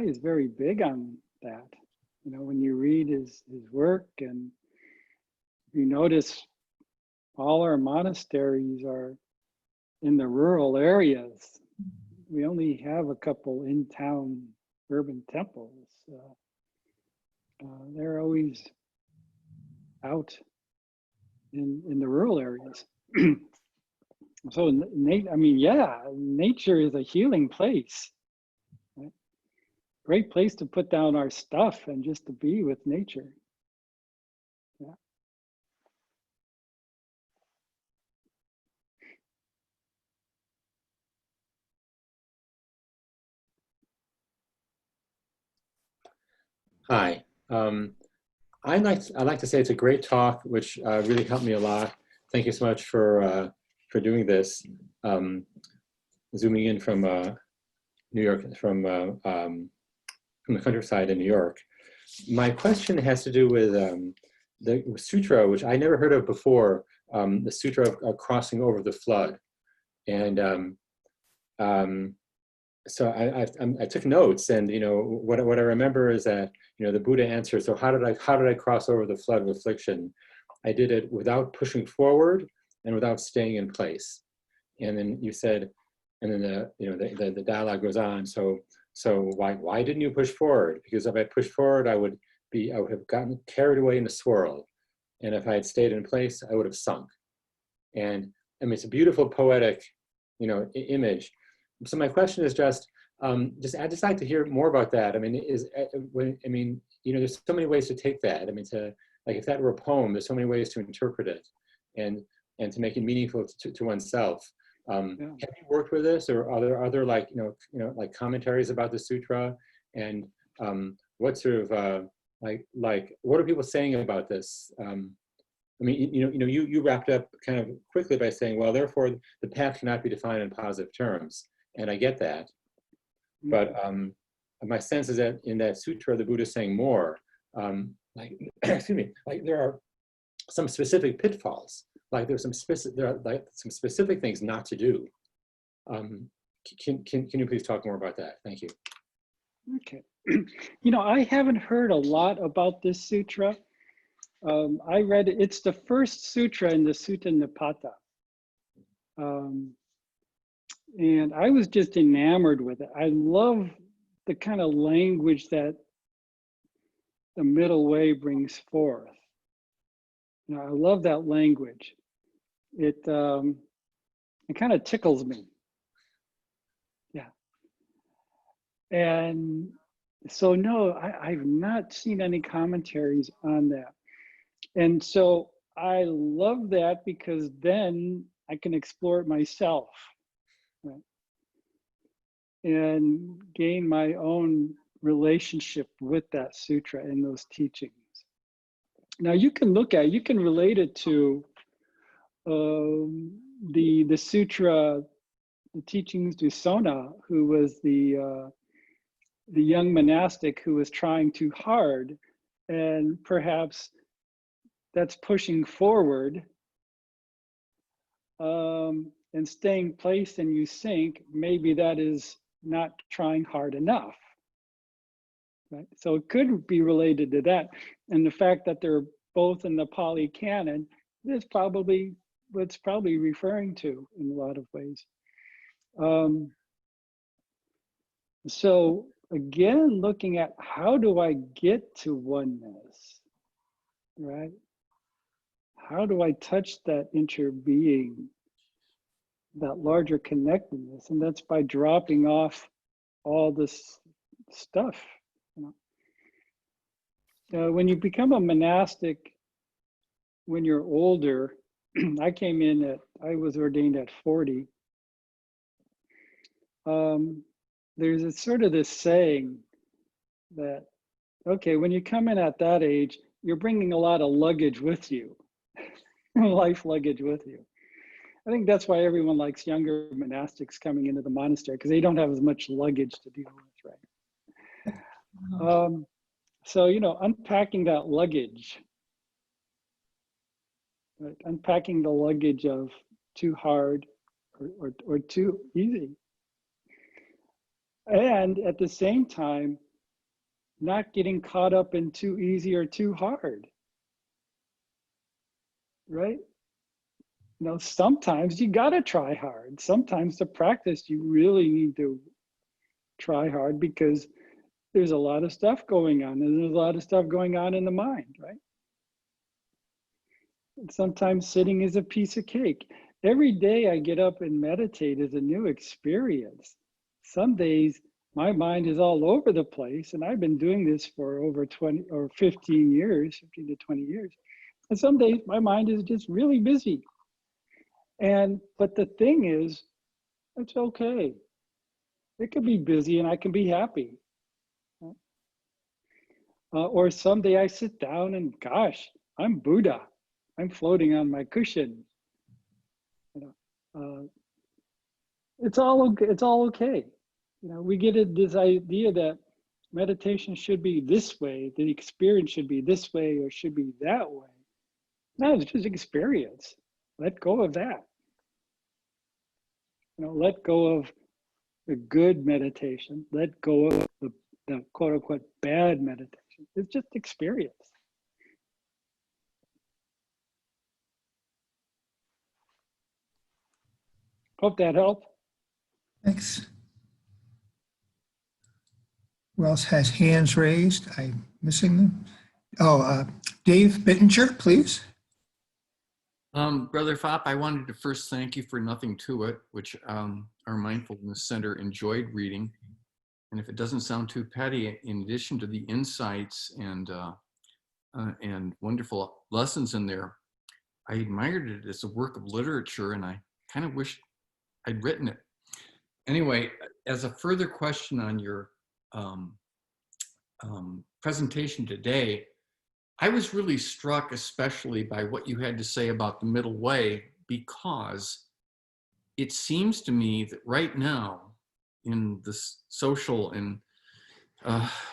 is very big on that. When you read his work, and you notice all our monasteries are in the rural areas. We only have a couple in-town urban temples. They're always out in the rural areas. So, nature is a healing place. Right? Great place to put down our stuff and just to be with nature. Yeah. Hi. I'd like to say it's a great talk, which really helped me a lot. Thank you so much for doing this. Zooming in from New York, from the countryside in New York. My question has to do with the sutra, which I never heard of before, the sutra of crossing over the flood. And so I took notes, and what I remember is that the Buddha answered, so how did I cross over the flood of affliction? I did it without pushing forward and without staying in place. And then you said, and then the dialogue goes on. So why didn't you push forward? Because if I pushed forward, I would have gotten carried away in a swirl, and if I had stayed in place, I would have sunk. And I mean, it's a beautiful poetic image. So my question is I'd just like to hear more about that. I mean, there's so many ways to take that. I mean, if that were a poem, there's so many ways to interpret it, and to make it meaningful to oneself. Have you worked with this, or are there other like commentaries about the sutra, and what sort of what are people saying about this? You wrapped up kind of quickly by saying, well, therefore the path cannot be defined in positive terms. And I get that, but my sense is that in that sutra, the Buddha is saying more. Excuse me, there are some specific pitfalls. There are some specific things not to do. Can you please talk more about that? Thank you. Okay. I haven't heard a lot about this sutra. I read it. It's the first sutra in the Sutta Nipata. And I was just enamored with it. I love the kind of language that the middle way brings forth. I love that language. It kind of tickles me. Yeah. And so no, I've not seen any commentaries on that. And so I love that, because then I can explore it myself. Right? And gain my own relationship with that sutra and those teachings. Now you can relate it to the sutra, the teachings to Sona, who was the young monastic who was trying too hard, and perhaps that's pushing forward and staying placed and you sink. Maybe that is not trying hard enough. Right? So it could be related to that. And the fact that they're both in the Pali Canon is probably what it's probably referring to in a lot of ways. So again, looking at how do I get to oneness, right? How do I touch that interbeing, that larger connectedness? And that's by dropping off all this stuff. When you become a monastic, when you're older, I was ordained at 40. There's sort of this saying that, okay, when you come in at that age, you're bringing a lot of luggage with you, life luggage with you. I think that's why everyone likes younger monastics coming into the monastery, because they don't have as much luggage to deal with, right? So, unpacking that luggage, right? Unpacking the luggage of too hard or too easy. And at the same time, not getting caught up in too easy or too hard, right? You know, sometimes you gotta try hard. Sometimes to practice, you really need to try hard because there's a lot of stuff going on, and there's a lot of stuff going on in the mind, right? And sometimes sitting is a piece of cake. Every day I get up and meditate is a new experience. Some days my mind is all over the place, and I've been doing this for over 20 or 15 years, 15 to 20 years. And some days my mind is just really busy. But the thing is, it's okay. It could be busy and I can be happy. Or someday I sit down and gosh, I'm Buddha. I'm floating on my cushion. You know, it's all okay. You know, we get this idea that meditation should be this way, the experience should be this way or should be that way. No, it's just experience. Let go of that. You know, let go of the good meditation. Let go of the quote unquote bad meditation. It's just experience. Hope that helped. Thanks. Who else has hands raised? I'm missing them. Oh, Dave Bittinger, please. Brother Phap, I wanted to first thank you for Nothing to It, which our Mindfulness Center enjoyed reading. And if it doesn't sound too petty, in addition to the insights and wonderful lessons in there, I admired it as a work of literature, and I kind of wished I'd written it. Anyway, as a further question on your presentation today, I was really struck especially by what you had to say about the middle way, because it seems to me that right now, in this social and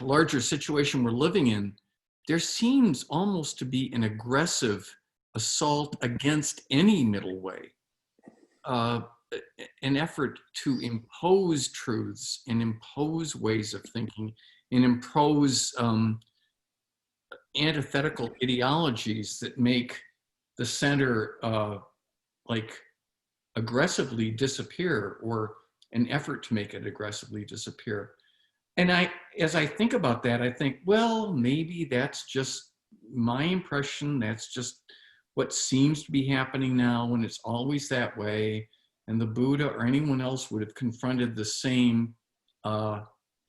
larger situation we're living in, there seems almost to be an aggressive assault against any middle way, an effort to impose truths and impose ways of thinking and impose antithetical ideologies that make the center like aggressively disappear, or an effort to make it aggressively disappear. And as I think about that, I think, well, maybe that's just my impression. That's just what seems to be happening now, and it's always that way. And the Buddha or anyone else would have confronted the same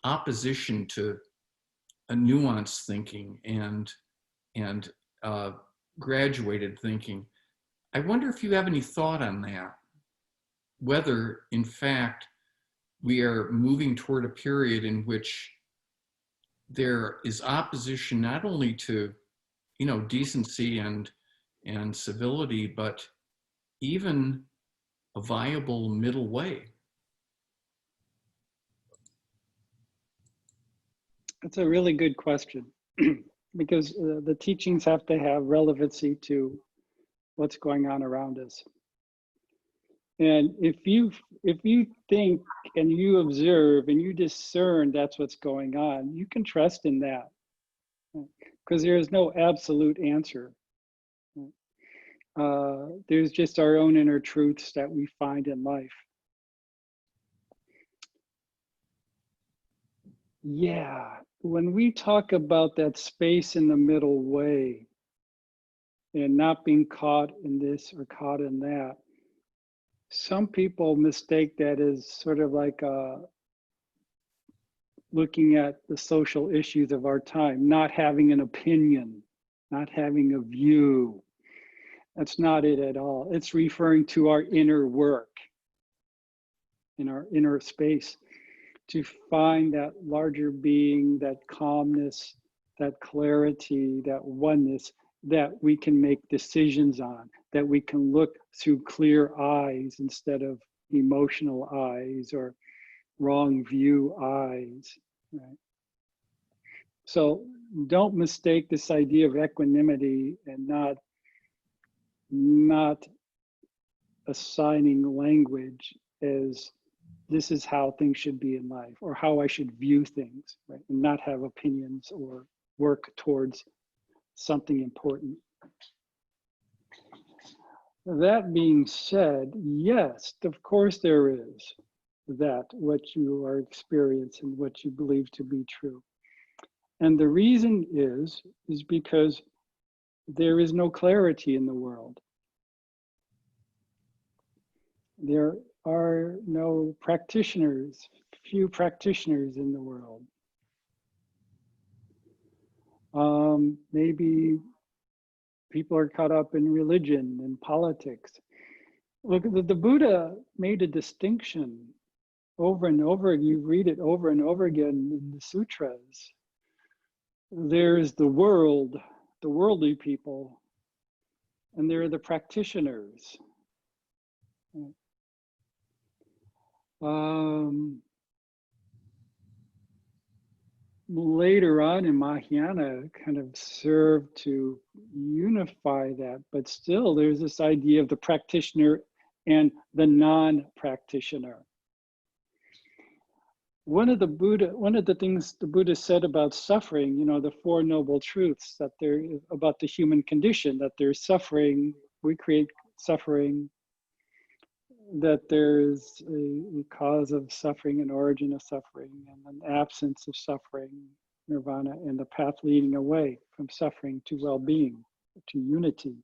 opposition to a nuanced thinking and graduated thinking. I wonder if you have any thought on that, whether in fact we are moving toward a period in which there is opposition not only to, you know, decency and civility, but even a viable middle way. That's a really good question because the teachings have to have relevancy to what's going on around us. And if you think and you observe and you discern that's what's going on, you can trust in that, because there is no absolute answer. There's just our own inner truths that we find in life. Yeah, when we talk about that space in the middle way and not being caught in this or caught in that, some people mistake that as sort of like looking at the social issues of our time, not having an opinion, not having a view. That's not it at all. It's referring to our inner work, in our inner space, to find that larger being, that calmness, that clarity, that oneness that we can make decisions on, that we can look through clear eyes instead of emotional eyes or wrong view eyes, right? So don't mistake this idea of equanimity and not not assigning language as this is how things should be in life or how I should view things, right? And not have opinions or work towards something important. That being said, yes, of course there is that, what you are experiencing, what you believe to be true. And the reason is because there is no clarity in the world. There are no practitioners, few practitioners in the world. Maybe people are caught up in religion and politics. Look, the Buddha made a distinction over and over. You read it over and over again in the sutras. There's the world, the worldly people, and there are the practitioners. Later on in Mahayana, kind of served to unify that, but still there's this idea of the practitioner and the non-practitioner. One of the things the Buddha said about suffering, you know, the Four Noble Truths, that there, about the human condition, that there's suffering, we create suffering, that there's a cause of suffering, an origin of suffering, and an absence of suffering, nirvana, and the path leading away from suffering to well-being, to unity.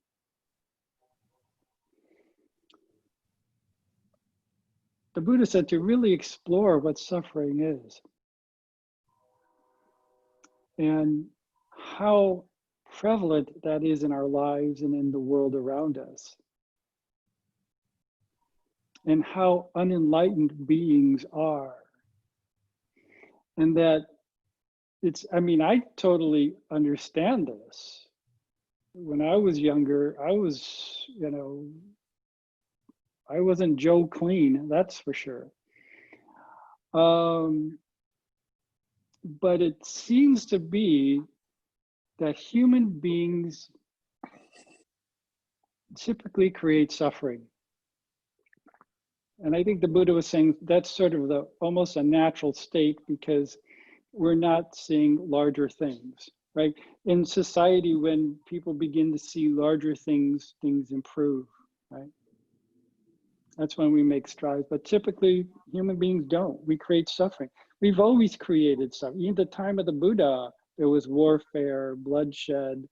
The Buddha said to really explore what suffering is and how prevalent that is in our lives and in the world around us, and how unenlightened beings are. And that it's, I mean, I totally understand this. When I was younger, I was, you know, I wasn't Joe Clean, that's for sure. But it seems to be that human beings typically create suffering. And I think the Buddha was saying that's sort of the almost a natural state, because we're not seeing larger things, right? In society, when people begin to see larger things, things improve, right? That's when we make strides, but typically human beings don't. We create suffering. We've always created suffering. Even at the time of the Buddha, there was warfare, bloodshed,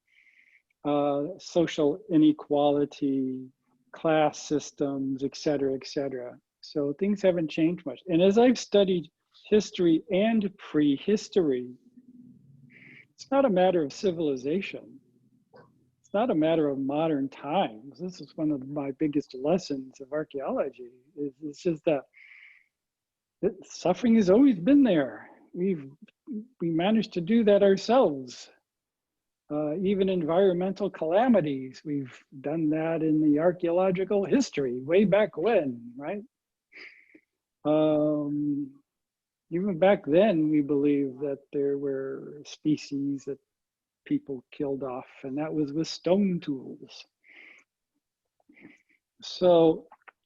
social inequality, class systems, et cetera, et cetera. So things haven't changed much. And as I've studied history and prehistory, it's not a matter of civilization. It's not a matter of modern times. This is one of my biggest lessons of archaeology. It's just that suffering has always been there. We managed to do that ourselves. Even environmental calamities, we've done that in the archaeological history, way back when, right? Even back then, we believe that there were species that people killed off, and that was with stone tools. So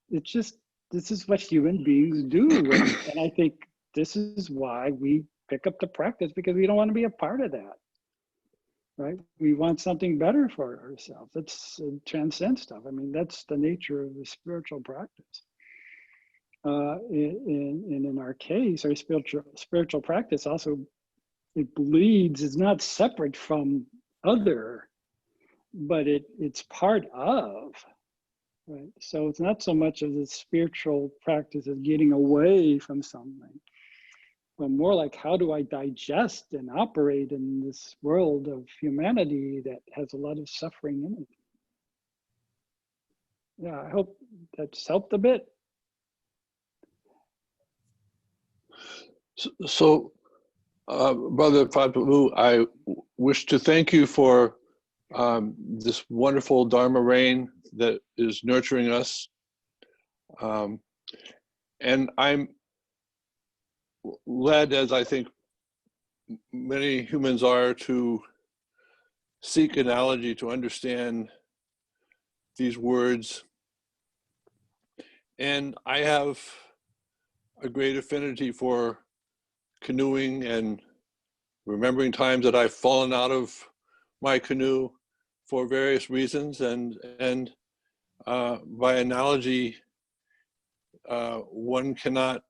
it's just, this is what human beings do. And I think this is why we pick up the practice, because we don't want to be a part of that, right? We want something better for ourselves. That's transcend stuff. I mean, that's the nature of the spiritual practice. In our case, our spiritual practice also, it bleeds, it's not separate from other, but it's part of, right? So it's not so much of the spiritual practice as getting away from something, but more like, how do I digest and operate in this world of humanity that has a lot of suffering in it? Yeah, I hope that's helped a bit. So, Brother Phap, I wish to thank you for this wonderful Dharma rain that is nurturing us. And I'm led, as I think many humans are, to seek analogy to understand these words. And I have a great affinity for canoeing and remembering times that I've fallen out of my canoe for various reasons. And by analogy, one cannot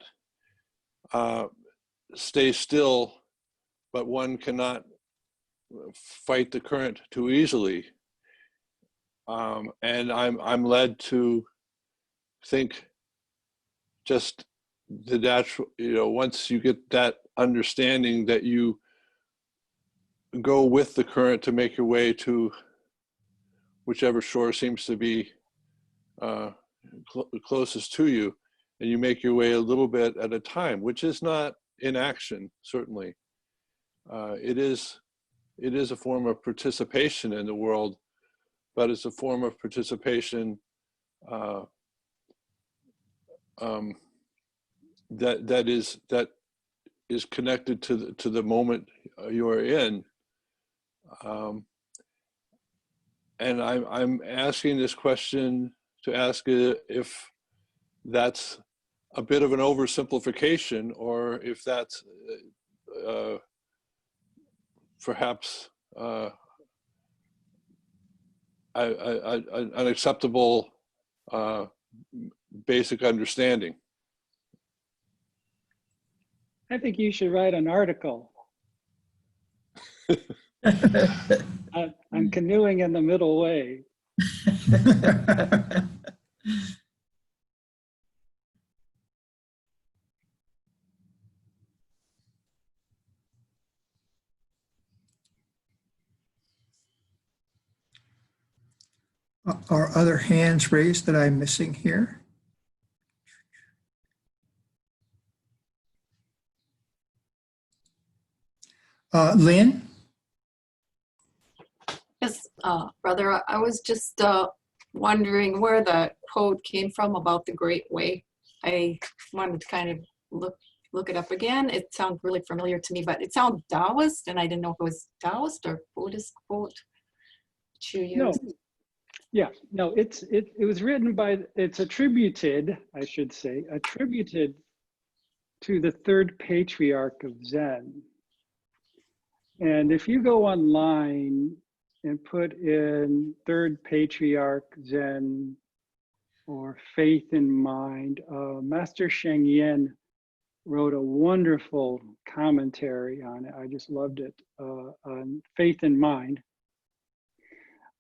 stay still, but one cannot fight the current too easily. And I'm led to think just the natural, once you get that understanding that you go with the current to make your way to whichever shore seems to be closest to you, and you make your way a little bit at a time, which is not inaction, certainly. It is a form of participation in the world, but it's a form of participation that is connected to the moment you are in. And I'm asking this question to ask if that's a bit of an oversimplification, or if that's perhaps an acceptable basic understanding. I think you should write an article on canoeing in the middle way. Are other hands raised that I'm missing here? Lynn? Yes, brother, I was just wondering where the quote came from about the Great Way. I wanted to kind of look it up again. It sounds really familiar to me, but it sounds Taoist, and I didn't know if it was Taoist or Buddhist quote that you used. No, yeah, no, it was written by, it's attributed, I should say, attributed to the third patriarch of Zen. And if you go online and put in third patriarch Zen or faith in mind, Master Sheng Yen wrote a wonderful commentary on it. I just loved it, on faith in mind.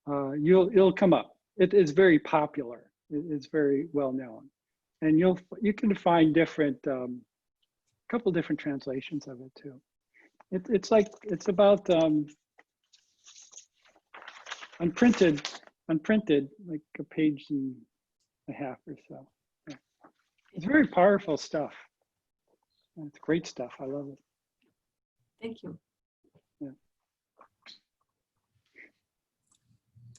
It'll come up. It is very popular. It's very well known, and you can find different, couple different translations of it too. It's about unprinted, like a page and a half or so. Yeah. It's very powerful stuff. It's great stuff. I love it. Thank you. Yeah.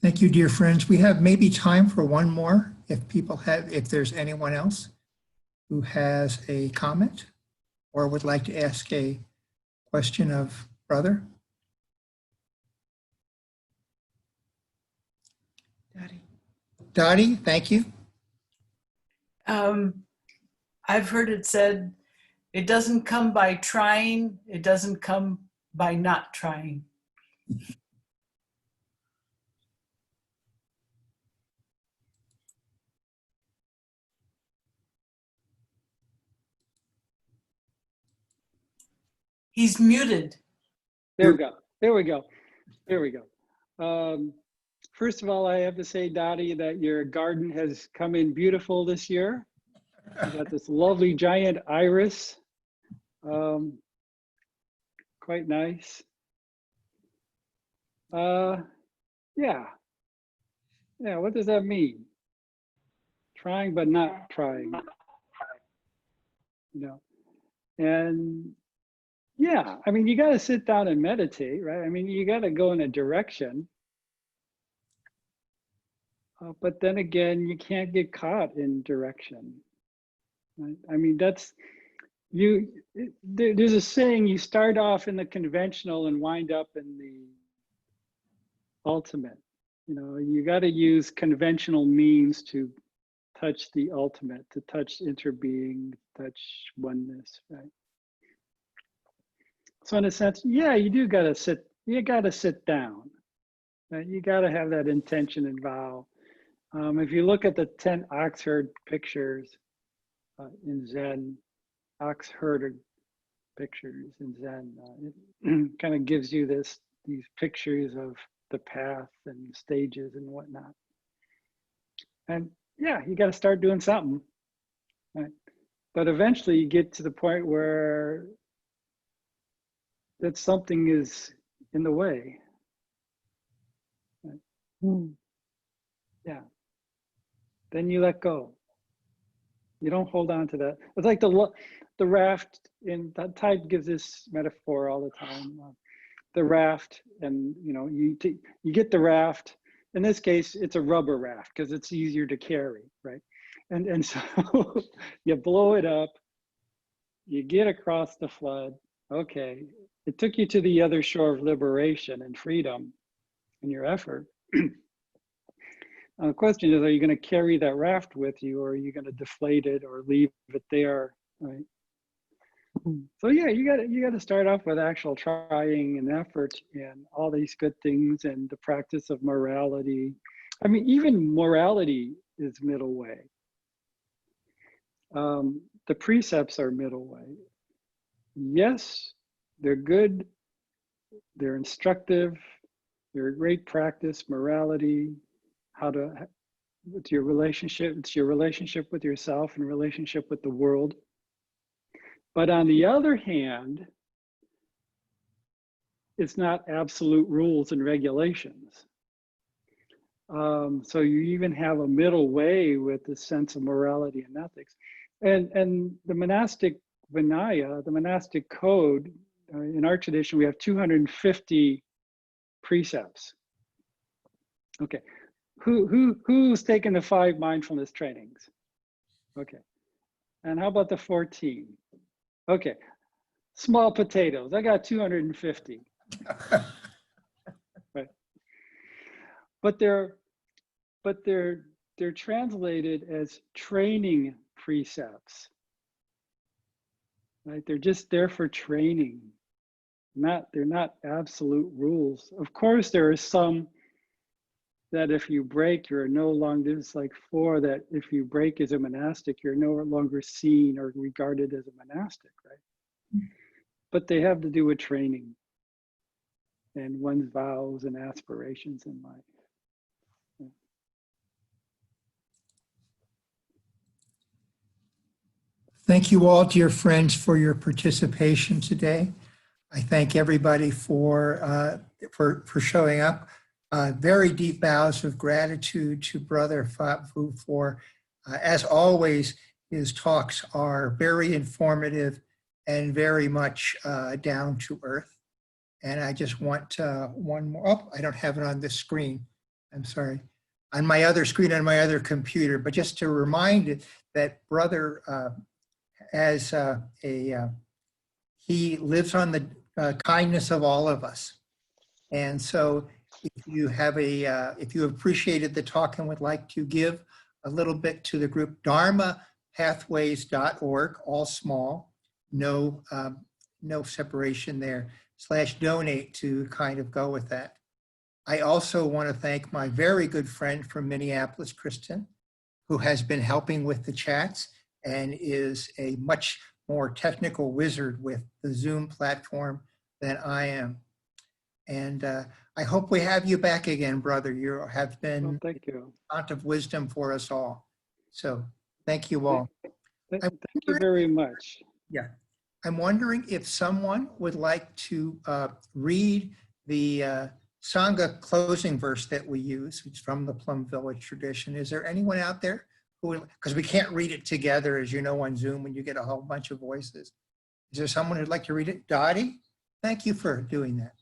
Thank you, dear friends. We have maybe time for one more if there's anyone else who has a comment or would like to ask a question of brother. Dottie, thank you. I've heard it said, it doesn't come by trying, it doesn't come by not trying. He's muted. There we go. There we go. There we go. First of all, I have to say, Dottie, that your garden has come in beautiful this year. You got this lovely giant iris. Quite nice. Yeah. Yeah, what does that mean? Trying but not trying. You know, and yeah, I mean, you got to sit down and meditate, right? I mean, you got to go in a direction. But then again, you can't get caught in direction. Right? I mean, there's a saying, you start off in the conventional and wind up in the ultimate. you got to use conventional means to touch the ultimate, to touch interbeing, touch oneness, right? So in a sense, yeah, you got to sit down. Right? You got to have that intention and vow. If you look at the 10 ox herd pictures in Zen, ox herd pictures in Zen, it kind of gives you these pictures of the path and stages and whatnot. And yeah, you got to start doing something, right? But eventually you get to the point where that something is in the way. Right? Yeah. Then you let go. You don't hold on to that. It's like the raft, in Tide gives this metaphor all the time. The raft, and you get the raft. In this case, it's a rubber raft because it's easier to carry, right? And so you blow it up, you get across the flood. Okay, it took you to the other shore of liberation and freedom in your effort. The question is, are you going to carry that raft with you, or are you going to deflate it or leave it there, right? So yeah, you got to start off with actual trying and effort and all these good things and the practice of morality. I mean, even morality is middle way. The precepts are middle way. Yes, they're good. They're instructive. They're a great practice. Morality, it's your relationship with yourself and relationship with the world. But on the other hand, it's not absolute rules and regulations. So you even have a middle way with the sense of morality and ethics. And the monastic Vinaya, the monastic code, in our tradition, we have 250 precepts. Okay, who's taken the 5 mindfulness trainings? Okay, and how about the 14? Okay, small potatoes. I got 250. Right, but they're translated as training precepts. Right, they're just there for training. They're not absolute rules. Of course, there are some that if you break, you're no longer, there's like 4 that if you break as a monastic, you're no longer seen or regarded as a monastic, right? But they have to do with training and one's vows and aspirations in life. Yeah. Thank you all, dear friends, for your participation today. I thank everybody for showing up. Very deep bows of gratitude to Brother Phap for, as always, his talks are very informative and very much down to earth. And I just want one more. Oh, I don't have it on this screen. I'm sorry. On my other screen, on my other computer. But just to remind it that Brother, he lives on the kindness of all of us. And so if you have if you appreciated the talk and would like to give a little bit to the group, dharmapathways.org, all small, no separation there, /donate to kind of go with that. I also want to thank my very good friend from Minneapolis, Kristen, who has been helping with the chats and is a much more technical wizard with the Zoom platform than I am. And I hope we have you back again, brother. You have been thank you. a font of wisdom for us all. So thank you all. Thank you very much. Yeah. I'm wondering if someone would like to read the Sangha closing verse that we use. It's from the Plum Village tradition. Is there anyone out there who, because we can't read it together, as you know, on Zoom when you get a whole bunch of voices. Is there someone who'd like to read it? Dottie, thank you for doing that.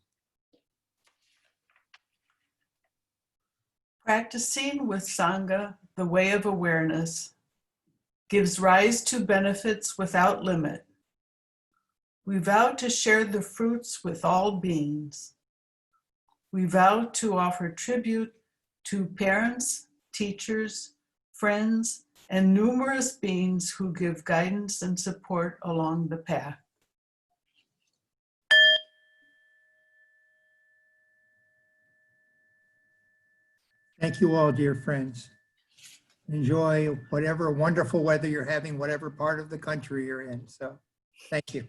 Practicing with Sangha, the way of awareness, gives rise to benefits without limit. We vow to share the fruits with all beings. We vow to offer tribute to parents, teachers, friends, and numerous beings who give guidance and support along the path. Thank you all, dear friends. Enjoy whatever wonderful weather you're having, whatever part of the country you're in. So thank you.